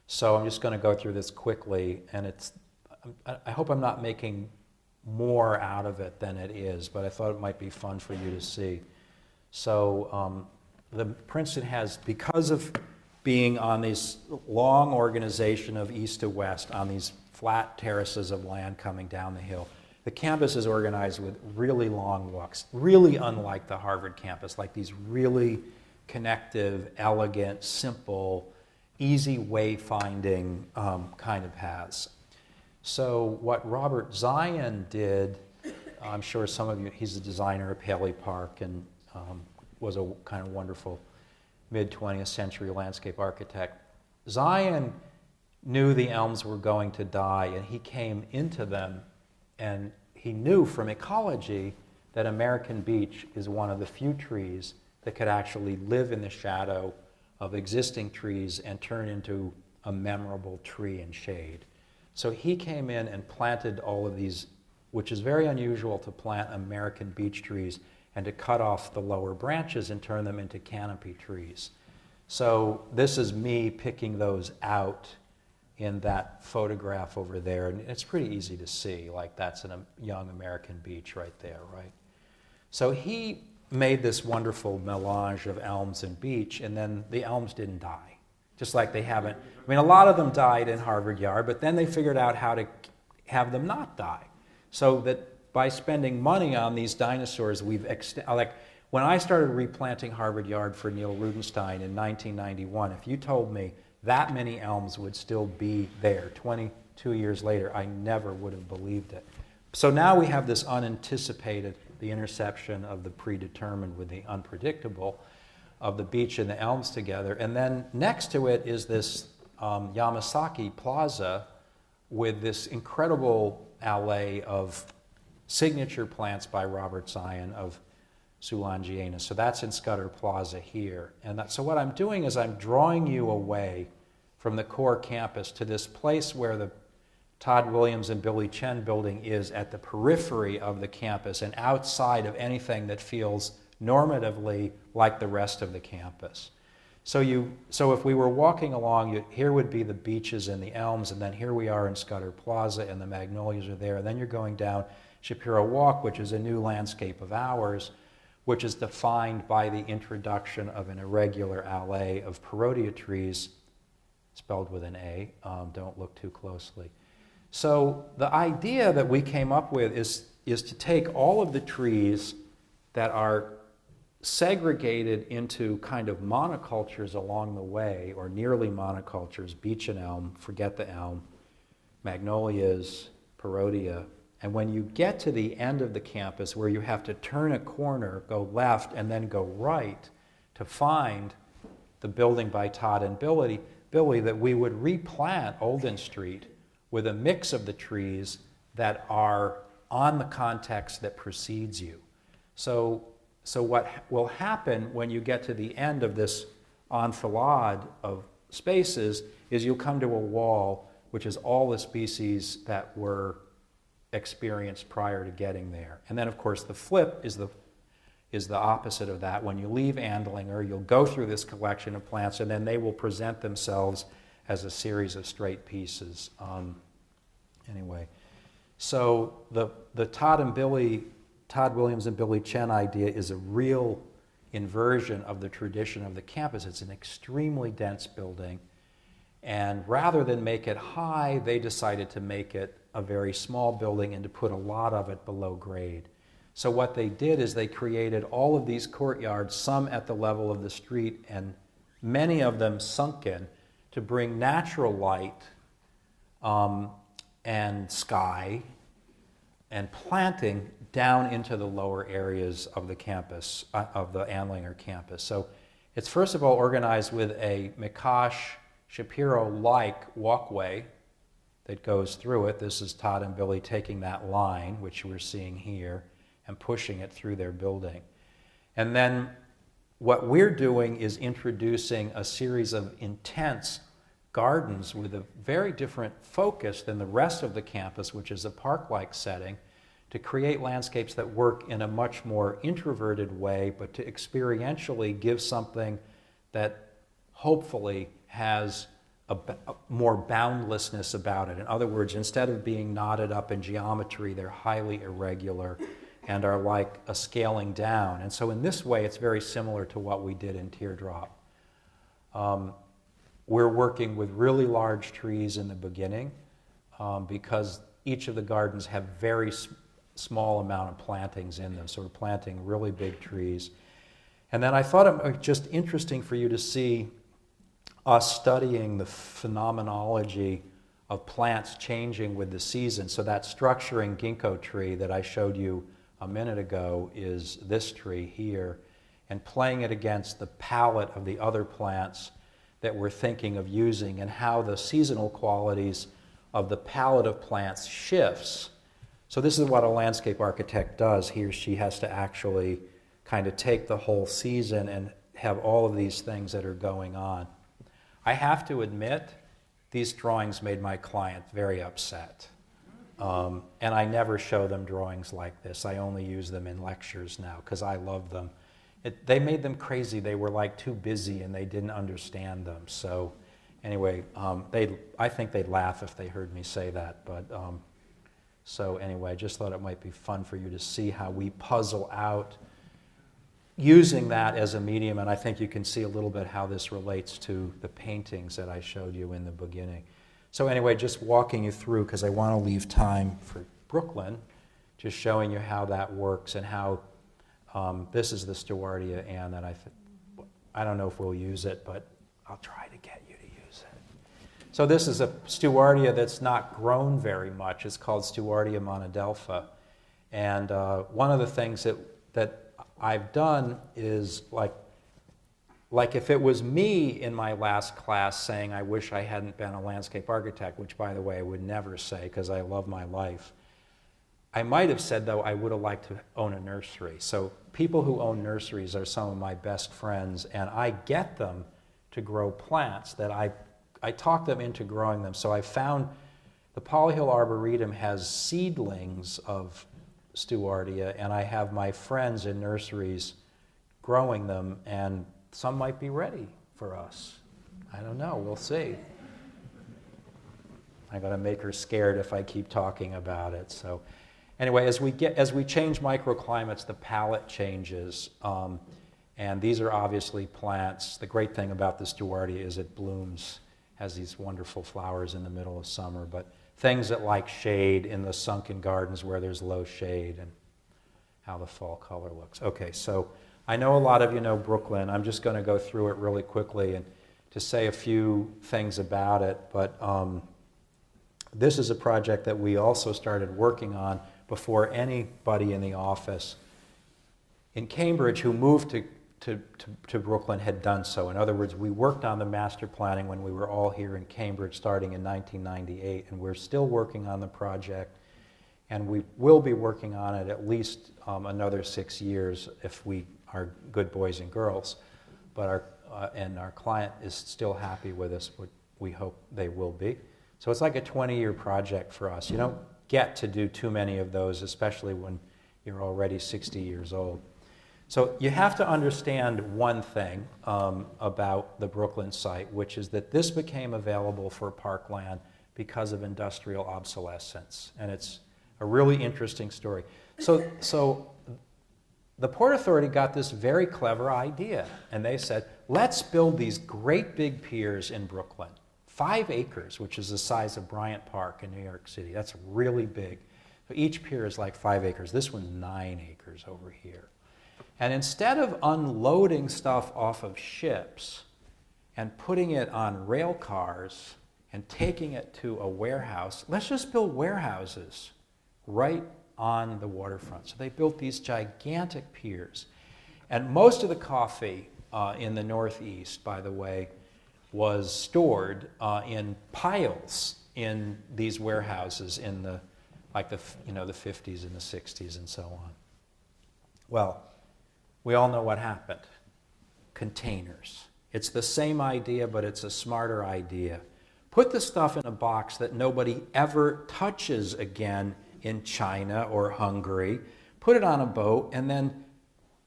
So I'm just going to go through this quickly, and I hope I'm not making more out of it than it is, but I thought it might be fun for you to see. So the Princeton has, because of being on this long organization of east to west, on these flat terraces of land coming down the hill, the campus is organized with really long walks, really unlike the Harvard campus, like these really connective, elegant, simple, easy wayfinding kind of paths. So what Robert Zion did, I'm sure some of you, he's a designer of Paley Park and was a kind of wonderful mid-20th century landscape architect. Zion knew the elms were going to die, and he came into them, and he knew from ecology that American beech is one of the few trees that could actually live in the shadow of existing trees and turn into a memorable tree and shade. So he came in and planted all of these, which is very unusual to plant American beech trees and to cut off the lower branches and turn them into canopy trees. So this is me picking those out in that photograph over there, and it's pretty easy to see, like that's a young American beech right there, right? So he made this wonderful melange of elms and beech, and then the elms didn't die, just like they haven't. I mean, a lot of them died in Harvard Yard, but then they figured out how to have them not die. So that by spending money on these dinosaurs, we've like when I started replanting Harvard Yard for Neil Rudenstein in 1991, if you told me that many elms would still be there 22 years later, I never would have believed it. So now we have this unanticipated, the intersection of the predetermined with the unpredictable, of the beech and the elms together. And then next to it is this Yamasaki Plaza with this incredible alley of signature plants by Robert Zion of Soulangeana. So that's in Scudder Plaza here. And so what I'm doing is I'm drawing you away from the core campus to this place where the Todd Williams and Billy Chen building is at the periphery of the campus and outside of anything that feels normatively like the rest of the campus. So if we were walking along, here would be the beeches and the elms, and then here we are in Scudder Plaza, and the magnolias are there, and then you're going down Shapiro Walk, which is a new landscape of ours, which is defined by the introduction of an irregular alley of Perotia trees, spelled with an A, don't look too closely. So the idea that we came up with is to take all of the trees that are segregated into kind of monocultures along the way, or nearly monocultures, beech and elm, forget the elm, magnolias, Perotia, and when you get to the end of the campus where you have to turn a corner, go left, and then go right to find the building by Todd and Billy, that we would replant Olden Street with a mix of the trees that are on the context that precedes you. So what will happen when you get to the end of this enfilade of spaces is you'll come to a wall which is all the species that were experienced prior to getting there. And then, of course, the flip is the opposite of that. When you leave Andlinger, you'll go through this collection of plants, and then they will present themselves as a series of straight pieces. Anyway, so the Todd Williams and Billy Chen idea is a real inversion of the tradition of the campus. It's an extremely dense building, and rather than make it high, they decided to make it a very small building and to put a lot of it below grade. So what they did is they created all of these courtyards, some at the level of the street and many of them sunken, to bring natural light and sky and planting down into the lower areas of the campus, of the Andlinger campus. So it's first of all organized with a Mikosh Shapiro-like walkway that goes through it. This is Todd and Billy taking that line, which we're seeing here, and pushing it through their building. And then what we're doing is introducing a series of intense gardens with a very different focus than the rest of the campus, which is a park-like setting, to create landscapes that work in a much more introverted way, but to experientially give something that hopefully has a more boundlessness about it. In other words, instead of being knotted up in geometry, they're highly irregular and are like a scaling down. And so in this way, it's very similar to what we did in Teardrop. We're working with really large trees in the beginning because each of the gardens have very small amount of plantings in them. So we're planting really big trees. And then I thought it was just interesting for you to see us studying the phenomenology of plants changing with the season. So that structuring ginkgo tree that I showed you a minute ago is this tree here, and playing it against the palette of the other plants that we're thinking of using, and how the seasonal qualities of the palette of plants shifts. So this is what a landscape architect does. He or she has to actually kind of take the whole season and have all of these things that are going on. I have to admit, these drawings made my client very upset. And I never show them drawings like this. I only use them in lectures now because I love them. They made them crazy. They were like too busy and they didn't understand them. So anyway, I think they'd laugh if they heard me say that. But so anyway, I just thought it might be fun for you to see how we puzzle out using that as a medium. And I think you can see a little bit how this relates to the paintings that I showed you in the beginning. So anyway, just walking you through, because I want to leave time for Brooklyn, just showing you how that works and how this is the Stewartia, and that I don't know if we'll use it, but I'll try to get you to use it. So this is a Stewartia that's not grown very much. It's called Stewartia monadelpha. And one of the things that I've done is like if it was me in my last class saying I wish I hadn't been a landscape architect, which by the way I would never say because I love my life, I might have said though I would have liked to own a nursery. So people who own nurseries are some of my best friends, and I get them to grow plants that I talk them into growing them. So I found the Polyhill Arboretum has seedlings of Stewartia, and I have my friends in nurseries growing them, and some might be ready for us. I don't know, we'll see. I'm gonna make her scared if I keep talking about it. So anyway, as we change microclimates, the palette changes. And these are obviously plants. The great thing about the Stewartia is it blooms, has these wonderful flowers in the middle of summer, but things that like shade in the sunken gardens where there's low shade, and how the fall color looks. Okay, so I know a lot of you know Brooklyn. I'm just going to go through it really quickly and to say a few things about it, but this is a project that we also started working on before anybody in the office in Cambridge who moved to Brooklyn had done so. In other words, we worked on the master planning when we were all here in Cambridge starting in 1998, and we're still working on the project, and we will be working on it at least another 6 years if we are good boys and girls. But our client is still happy with us, but we hope they will be. So it's like a 20-year project for us. You don't get to do too many of those, especially when you're already 60 years old. So you have to understand one thing about the Brooklyn site, which is that this became available for parkland because of industrial obsolescence. And it's a really interesting story. So the Port Authority got this very clever idea, and they said, let's build these great big piers in Brooklyn. 5 acres, which is the size of Bryant Park in New York City. That's really big. So each pier is like 5 acres. This one's 9 acres over here. And instead of unloading stuff off of ships and putting it on rail cars and taking it to a warehouse, let's just build warehouses right on the waterfront. So they built these gigantic piers. And most of the coffee in the Northeast, by the way, was stored in piles in these warehouses in the 50s and the 60s and so on. Well, we all know what happened. Containers. It's the same idea, but it's a smarter idea. Put the stuff in a box that nobody ever touches again in China or Hungary. Put it on a boat and then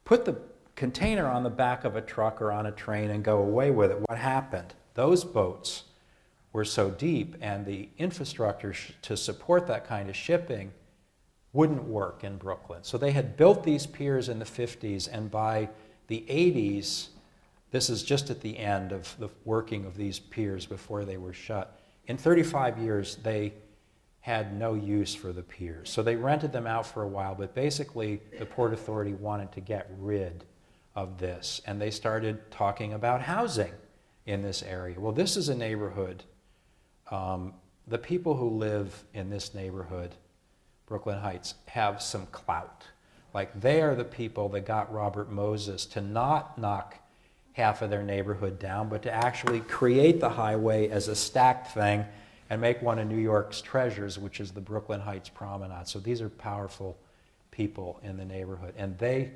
put the container on the back of a truck or on a train and go away with it. What happened? Those boats were so deep and the infrastructure to support that kind of shipping wouldn't work in Brooklyn. So they had built these piers in the 50s, and by the 80s, this is just at the end of the working of these piers before they were shut. In 35 years, they had no use for the piers. So they rented them out for a while, but basically the Port Authority wanted to get rid of this, and they started talking about housing in this area. Well, this is a neighborhood. The people who live in this neighborhood, Brooklyn Heights, have some clout. Like, they are the people that got Robert Moses to not knock half of their neighborhood down, but to actually create the highway as a stacked thing and make one of New York's treasures, which is the Brooklyn Heights Promenade. So these are powerful people in the neighborhood. And they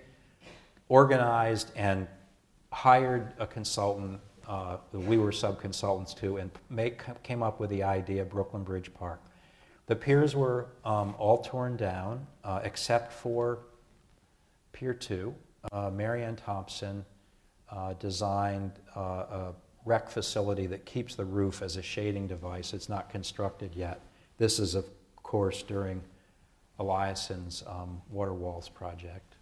organized and hired a consultant that we were sub-consultants to, and came up with the idea of Brooklyn Bridge Park. The piers were all torn down, except for Pier 2. Mary Ann Thompson designed a rec facility that keeps the roof as a shading device. It's not constructed yet. This is, of course, during Eliasson's Water Walls project.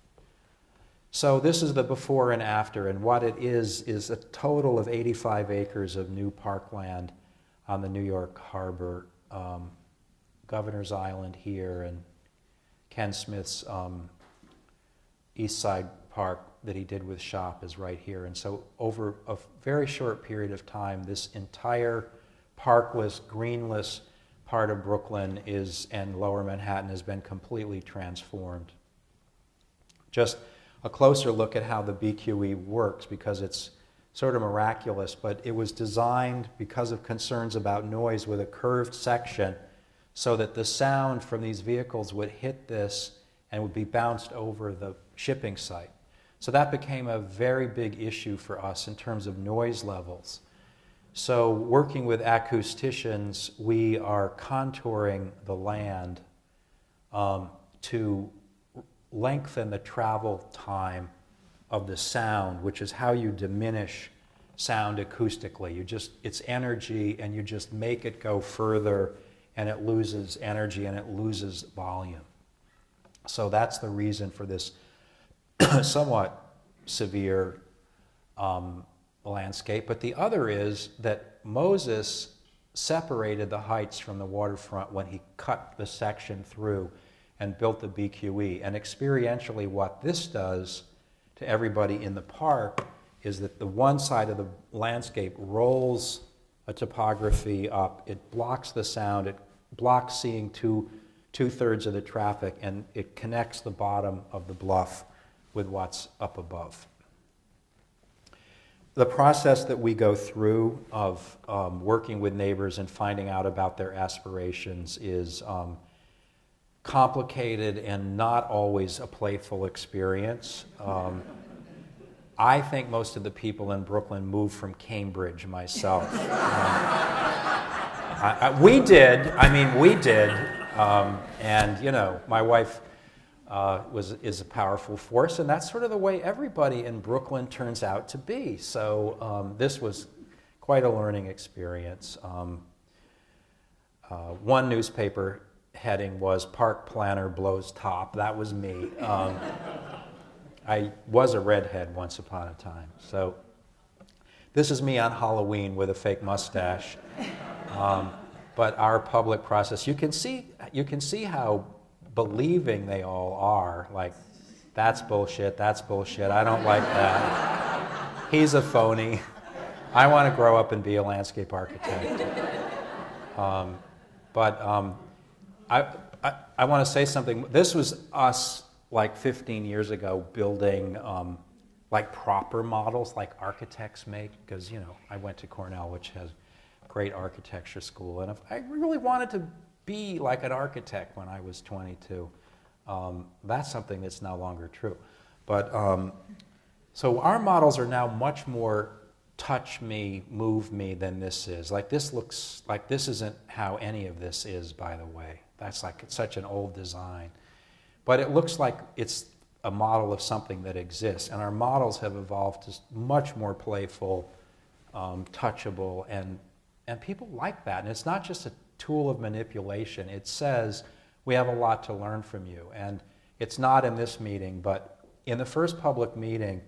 So this is the before and after, and what it is a total of 85 acres of new parkland on the New York Harbor, Governor's Island here, and Ken Smith's East Side Park that he did with Shop is right here. And so over a very short period of time, this entire parkless, greenless part of Brooklyn and Lower Manhattan has been completely transformed. Just a closer look at how the BQE works, because it's sort of miraculous, but it was designed because of concerns about noise with a curved section so that the sound from these vehicles would hit this and would be bounced over the shipping site. So that became a very big issue for us in terms of noise levels. So working with acousticians, we are contouring the land to lengthen the travel time of the sound, which is how you diminish sound acoustically. It's energy, and you just make it go further, and it loses energy and it loses volume. So that's the reason for this somewhat severe landscape. But the other is that Moses separated the heights from the waterfront when he cut the section through and built the BQE. And experientially, what this does to everybody in the park is that the one side of the landscape rolls a topography up. It blocks the sound. It blocks seeing two-thirds of the traffic, and it connects the bottom of the bluff with what's up above. The process that we go through of working with neighbors and finding out about their aspirations is complicated and not always a playful experience. I think most of the people in Brooklyn moved from Cambridge myself. We did. And, my wife is a powerful force, and that's sort of the way everybody in Brooklyn turns out to be. So this was quite a learning experience. One newspaper heading was "Park Planner Blows Top." That was me. I was a redhead once upon a time. So this is me on Halloween with a fake mustache. But our public process, you can see how believing they all are. Like, that's bullshit, I don't like that. He's a phony. I want to grow up and be a landscape architect. I want to say something. This was us like 15 years ago building like proper models like architects make, because, you know, I went to Cornell, which has great architecture school, and if I really wanted to be like an architect when I was 22. That's something that's no longer true. But so our models are now much more touch me, move me than this is. Like, this looks like this isn't how any of this is, by the way. That's like, it's such an old design. But it looks like it's a model of something that exists. And our models have evolved to much more playful, touchable, and people like that. And it's not just a tool of manipulation. It says, we have a lot to learn from you. And it's not in this meeting, but in the first public meeting,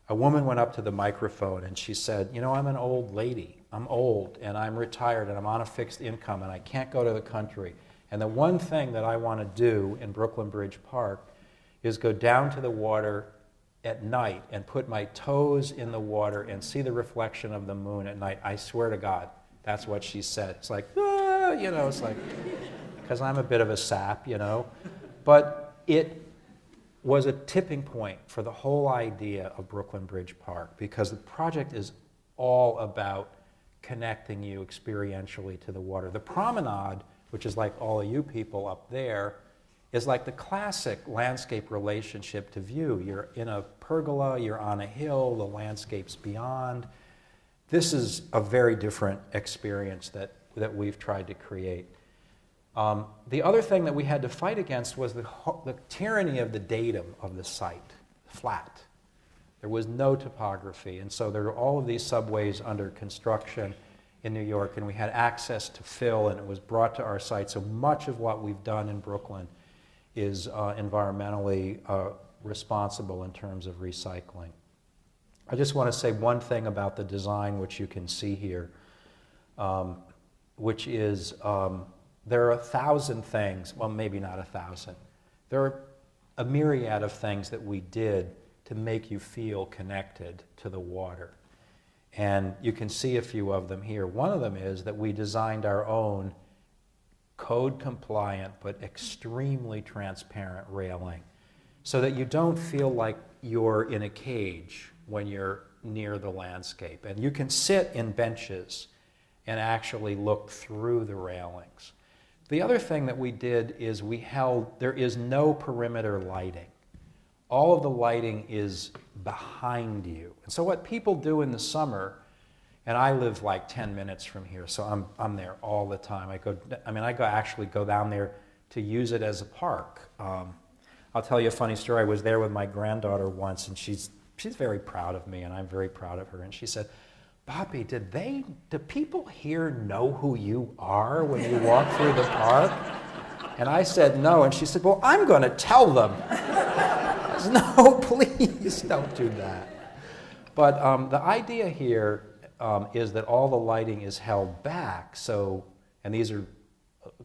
a woman went up to the microphone and she said, you know, I'm an old lady. I'm old and I'm retired and I'm on a fixed income and I can't go to the country. And the one thing that I want to do in Brooklyn Bridge Park is go down to the water at night and put my toes in the water and see the reflection of the moon at night. I swear to God, that's what she said. It's like, ah, you know, it's like, because I'm a bit of a sap, you know. But it was a tipping point for the whole idea of Brooklyn Bridge Park, because the project is all about connecting you experientially to the water. The promenade, which is like all of you people up there, is like the classic landscape relationship to view. You're in a pergola, you're on a hill, the landscape's beyond. This is a very different experience that we've tried to create. The other thing that we had to fight against was the tyranny of the datum of the site, flat. There was no topography, and so there were all of these subways under construction in New York, and we had access to fill, and it was brought to our site. So much of what we've done in Brooklyn is environmentally responsible in terms of recycling. I just want to say one thing about the design, which you can see here, which is there are 1,000 things, well, maybe not 1,000. There are a myriad of things that we did to make you feel connected to the water. And you can see a few of them here. One of them is that we designed our own code-compliant but extremely transparent railing so that you don't feel like you're in a cage when you're near the landscape. And you can sit in benches and actually look through the railings. The other thing that we did is there is no perimeter lighting. All of the lighting is behind you. And so what people do in the summer, and I live like 10 minutes from here, so I'm there all the time. I actually go down there to use it as a park. I'll tell you a funny story. I was there with my granddaughter once, and she's very proud of me, and I'm very proud of her. And she said, Bobby, do people here know who you are when you walk through the park? And I said, no. And she said, well, I'm going to tell them. I said, no, please don't do that. But the idea here is that all the lighting is held back. So, and these are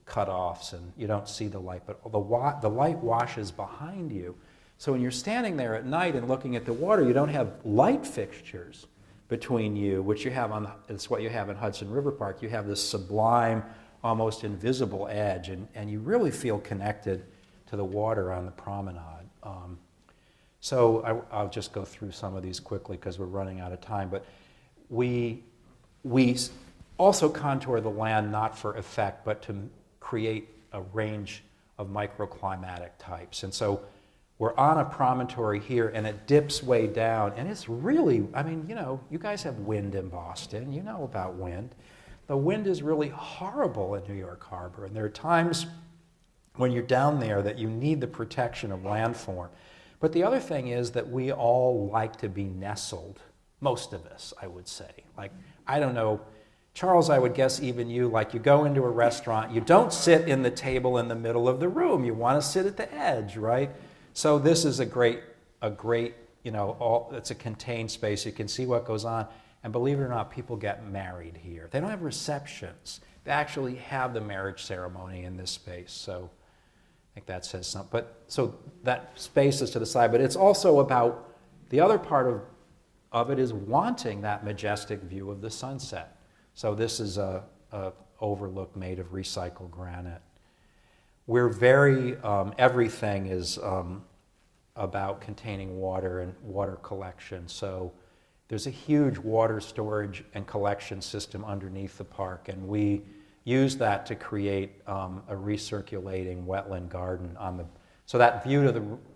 cut-offs, and you don't see the light, but the light washes behind you. So when you're standing there at night and looking at the water, you don't have light fixtures between you, which you have it's what you have in Hudson River Park. You have this sublime, almost invisible edge, and you really feel connected to the water on the promenade. So I'll just go through some of these quickly because we're running out of time, but we also contour the land not for effect, but to create a range of microclimatic types. And so we're on a promontory here, and it dips way down, and it's really, I mean, you know, you guys have wind in Boston. You know about wind. The wind is really horrible in New York Harbor, and there are times when you're down there that you need the protection of landform. But the other thing is that we all like to be nestled, most of us, I would say. Like, I don't know, Charles, I would guess even you, like you go into a restaurant, you don't sit in the table in the middle of the room, you want to sit at the edge, right? So this is a great, it's a contained space, you can see what goes on. And believe it or not, people get married here. They don't have receptions. They actually have the marriage ceremony in this space. So I think that says something. But so that space is to the side. But it's also about the other part of it is wanting that majestic view of the sunset. So this is a overlook made of recycled granite. We're very, everything is about containing water and water collection. So there's a huge water storage and collection system underneath the park, and we use that to create a recirculating wetland garden on the. So that view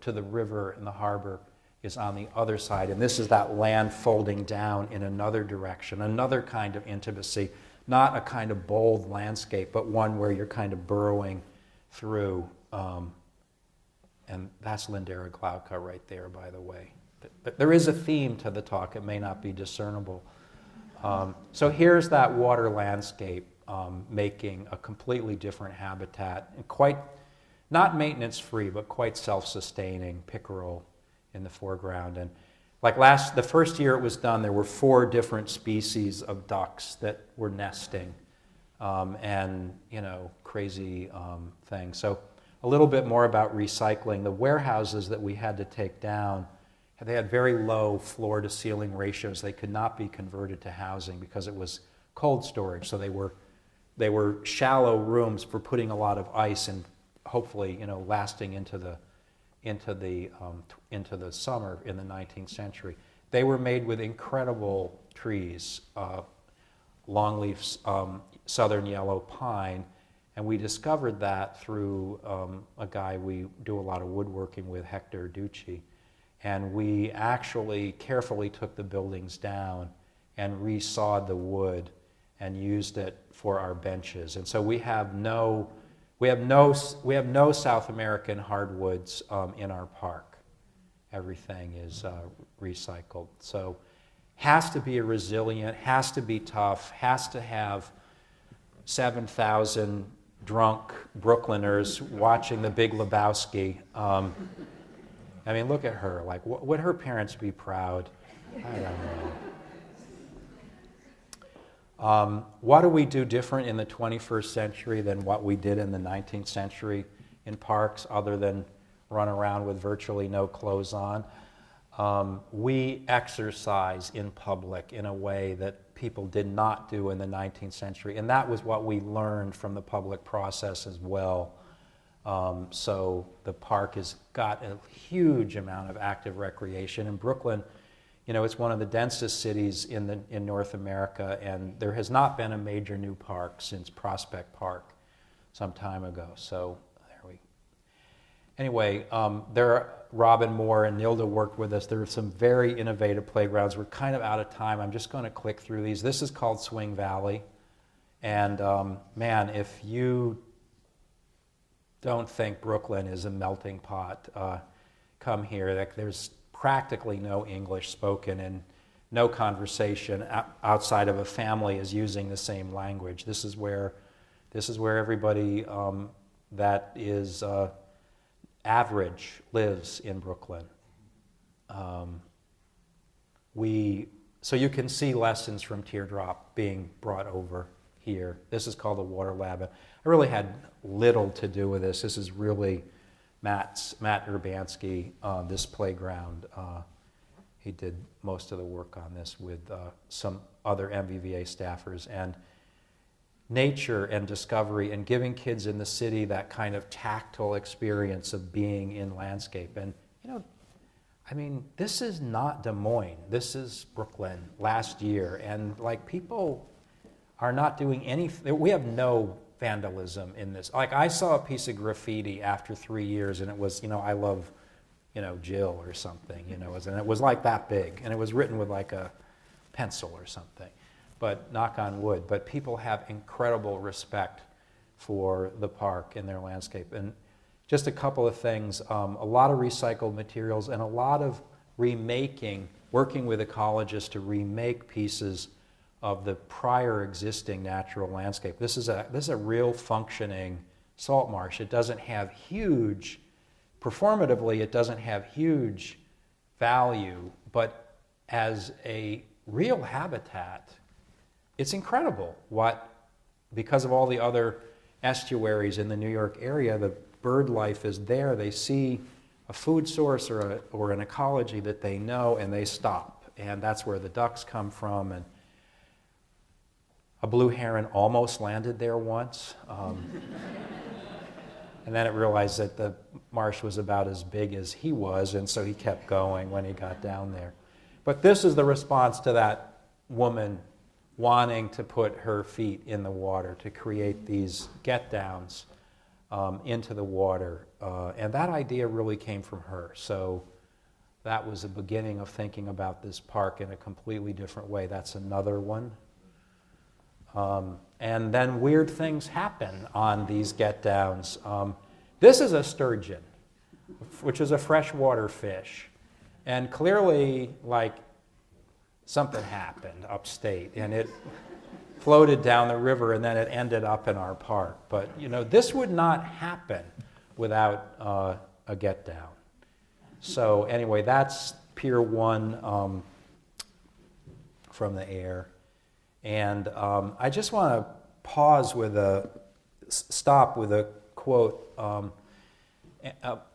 to the river and the harbor is on the other side, and this is that land folding down in another direction, another kind of intimacy, not a kind of bold landscape, but one where you're kind of burrowing through. And that's Lindera glauca right there, by the way. There is a theme to the talk. It may not be discernible. So here's that water landscape making a completely different habitat, and quite, not maintenance-free, but quite self-sustaining, pickerel in the foreground. And like the first year it was done, there were 4 different species of ducks that were nesting, and, crazy things. So a little bit more about recycling. The warehouses that we had to take down, they had very low floor-to-ceiling ratios. They could not be converted to housing because it was cold storage. So they were shallow rooms for putting a lot of ice and hopefully, lasting into the summer in the 19th century. They were made with incredible trees, longleaf southern yellow pine, and we discovered that through a guy we do a lot of woodworking with, Hector Ducci. And we actually carefully took the buildings down and resawed the wood and used it for our benches. And so we have no South American hardwoods in our park. Everything is recycled. So has to be resilient, has to be tough, has to have 7,000 drunk Brooklyners watching The Big Lebowski. I mean, look at her. Like, would her parents be proud? I don't know. What do we do different in the 21st century than what we did in the 19th century in parks, other than run around with virtually no clothes on? We exercise in public in a way that people did not do in the 19th century, and that was what we learned from the public process as well. So the park has got a huge amount of active recreation. In Brooklyn, it's one of the densest cities in North America, and there has not been a major new park since Prospect Park some time ago. So anyway, Robin Moore and Nilda worked with us. There are some very innovative playgrounds. We're kind of out of time. I'm just going to click through these. This is called Swing Valley. And man, if you don't think Brooklyn is a melting pot, come here. There's practically no English spoken, and no conversation outside of a family is using the same language. This is where everybody that is average lives in Brooklyn. So you can see lessons from Teardrop being brought over here. This is called the Water Lab. I really had little to do with this. This is really Matt Urbanski, this playground. He did most of the work on this with some other MVVA staffers. And nature and discovery and giving kids in the city that kind of tactile experience of being in landscape. And, this is not Des Moines. This is Brooklyn last year. And, people are not doing anything. We have no vandalism in this. I saw a piece of graffiti after 3 years, and it was, I love, Jill or something, and it was like that big, and it was written with like a pencil or something. But knock on wood. But people have incredible respect for the park and their landscape. And just a couple of things. A lot of recycled materials and a lot of remaking, working with ecologists to remake pieces of the prior existing natural landscape. This is a real functioning salt marsh. It doesn't have huge, performatively, it doesn't have huge value, but as a real habitat, it's incredible what, because of all the other estuaries in the New York area, the bird life is there. They see a food source or an ecology that they know, and they stop. And that's where the ducks come from. And a blue heron almost landed there once. And then it realized that the marsh was about as big as he was, and so he kept going when he got down there. But this is the response to that woman wanting to put her feet in the water, to create these get-downs into the water. And that idea really came from her. So that was the beginning of thinking about this park in a completely different way. That's another one. And then weird things happen on these get-downs. This is a sturgeon, which is a freshwater fish. And clearly, like, something happened upstate, and it floated down the river, and then it ended up in our park. But, you know, this would not happen without a get-down. So anyway, that's Pier 1 from the air. And I just want to stop with a quote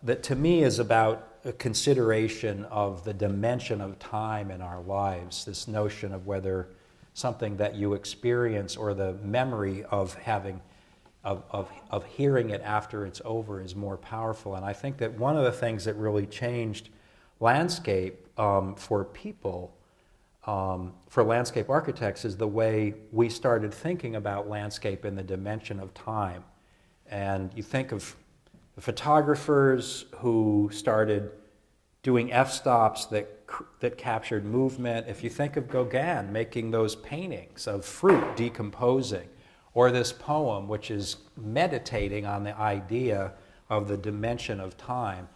that to me is about a consideration of the dimension of time in our lives, this notion of whether something that you experience or the memory of having, of hearing it after it's over is more powerful. And I think that one of the things that really changed landscape for people, for landscape architects, is the way we started thinking about landscape in the dimension of time. And you think of the photographers who started doing f-stops that captured movement. If you think of Gauguin making those paintings of fruit decomposing, or this poem which is meditating on the idea of the dimension of time,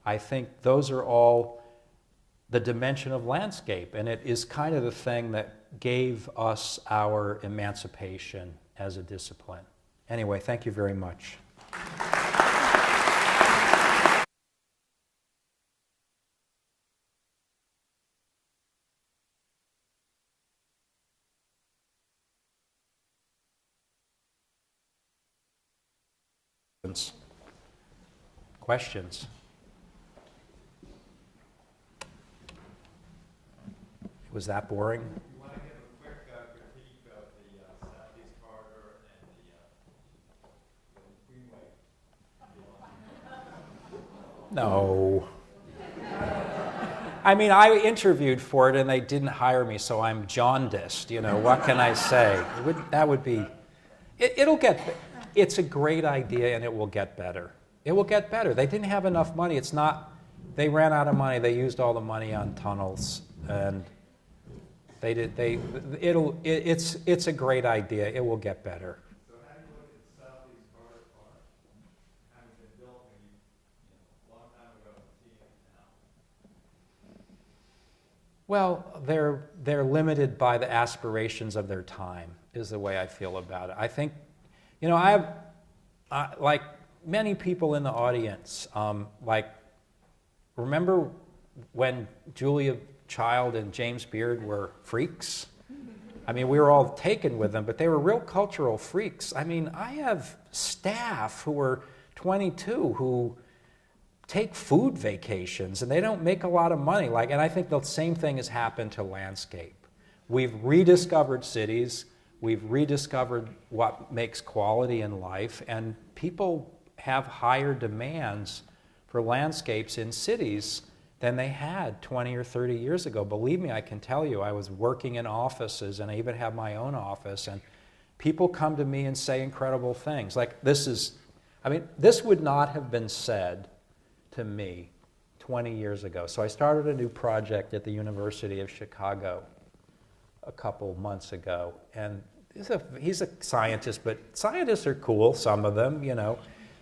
I think those are all the dimension of landscape, and it is kind of the thing that gave us our emancipation as a discipline. Anyway, thank you very much. Questions? Was that boring? You want to give a quick critique of the Southeast Corridor and the Greenway? No. I mean, I interviewed for it and they didn't hire me, so I'm jaundiced. You know, what can I say? It's a great idea and it will get better. It will get better. They didn't have enough money. They ran out of money. They used all the money on tunnels, and it's a great idea. It will get better. So how do you look at Southeast Corridor Park, having been built maybe a long time ago and seeing it now? Well, they're limited by the aspirations of their time, is the way I feel about it. I think, you know, like many people in the audience, remember when Julia Child and James Beard were freaks? I mean, we were all taken with them, but they were real cultural freaks. I mean, I have staff who are 22 who take food vacations, and they don't make a lot of money. And I think the same thing has happened to landscape. We've rediscovered cities. We've rediscovered what makes quality in life, and people have higher demands for landscapes in cities than they had 20 or 30 years ago. Believe me, I can tell you, I was working in offices, and I even have my own office, and people come to me and say incredible things. Like this would not have been said to me 20 years ago. So I started a new project at the University of Chicago a couple months ago, and he's a scientist, but scientists are cool, some of them, you know.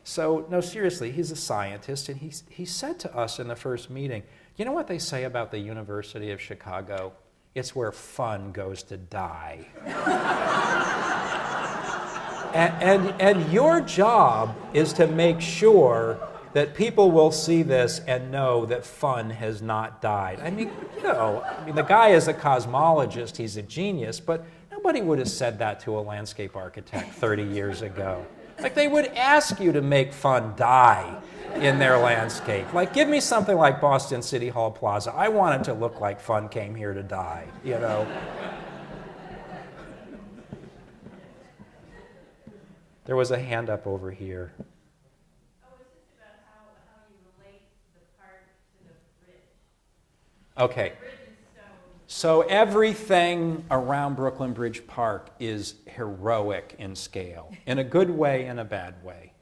So, no, seriously, he's a scientist, and he said to us in the first meeting, you know what they say about the University of Chicago? It's where fun goes to die. and your job is to make sure that people will see this and know that fun has not died. I mean, the guy is a cosmologist, he's a genius, but nobody would have said that to a landscape architect 30 years ago. Like, they would ask you to make fun die in their landscape. Like, give me something like Boston City Hall Plaza. I want it to look like fun came here to die, you know? There was a hand up over here. Oh, it's just about how you relate the park to the bridge. Okay. The bridge is stone. So everything around Brooklyn Bridge Park is heroic in scale, in a good way and a bad way.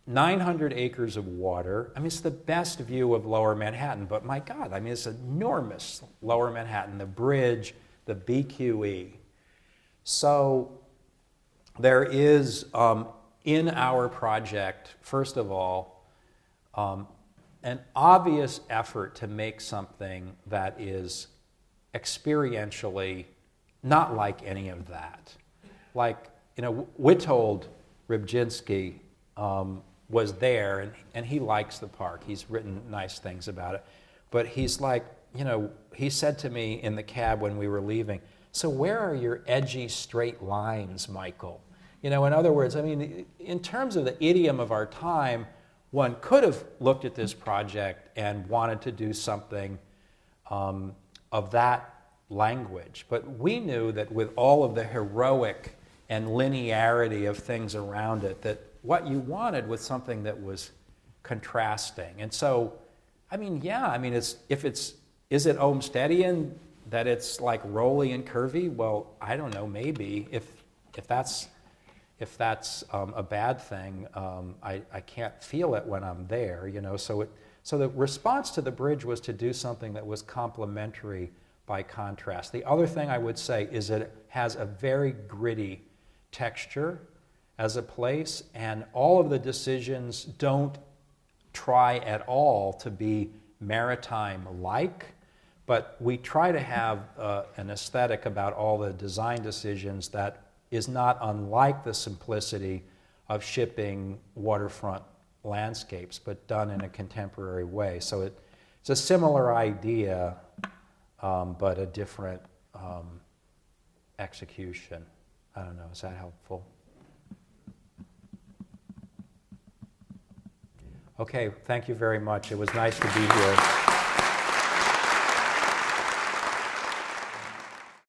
900 acres of water. I mean, it's the best view of Lower Manhattan, but my God, I mean, it's enormous, Lower Manhattan, the bridge, the BQE. So there is, in our project, first of all, an obvious effort to make something that is experientially not like any of that. Like, Witold Rybczynski was there, and he likes the park. He's written nice things about it. But he's like, he said to me in the cab when we were leaving, so where are your edgy straight lines, Michael? In other words, I mean, in terms of the idiom of our time, one could have looked at this project and wanted to do something of that language. But we knew that with all of the heroic and linearity of things around it, that what you wanted was something that was contrasting. And so, I mean, yeah, I mean, is it Olmstedian that it's like rolly and curvy? Well, I don't know, maybe. If that's a bad thing, I can't feel it when I'm there, So the response to the bridge was to do something that was complementary by contrast. The other thing I would say is that it has a very gritty texture as a place, and all of the decisions don't try at all to be maritime-like, but we try to have an aesthetic about all the design decisions that is not unlike the simplicity of shipping waterfront landscapes, but done in a contemporary way. So it's a similar idea, but a different execution. I don't know, is that helpful? Okay, thank you very much. It was nice to be here.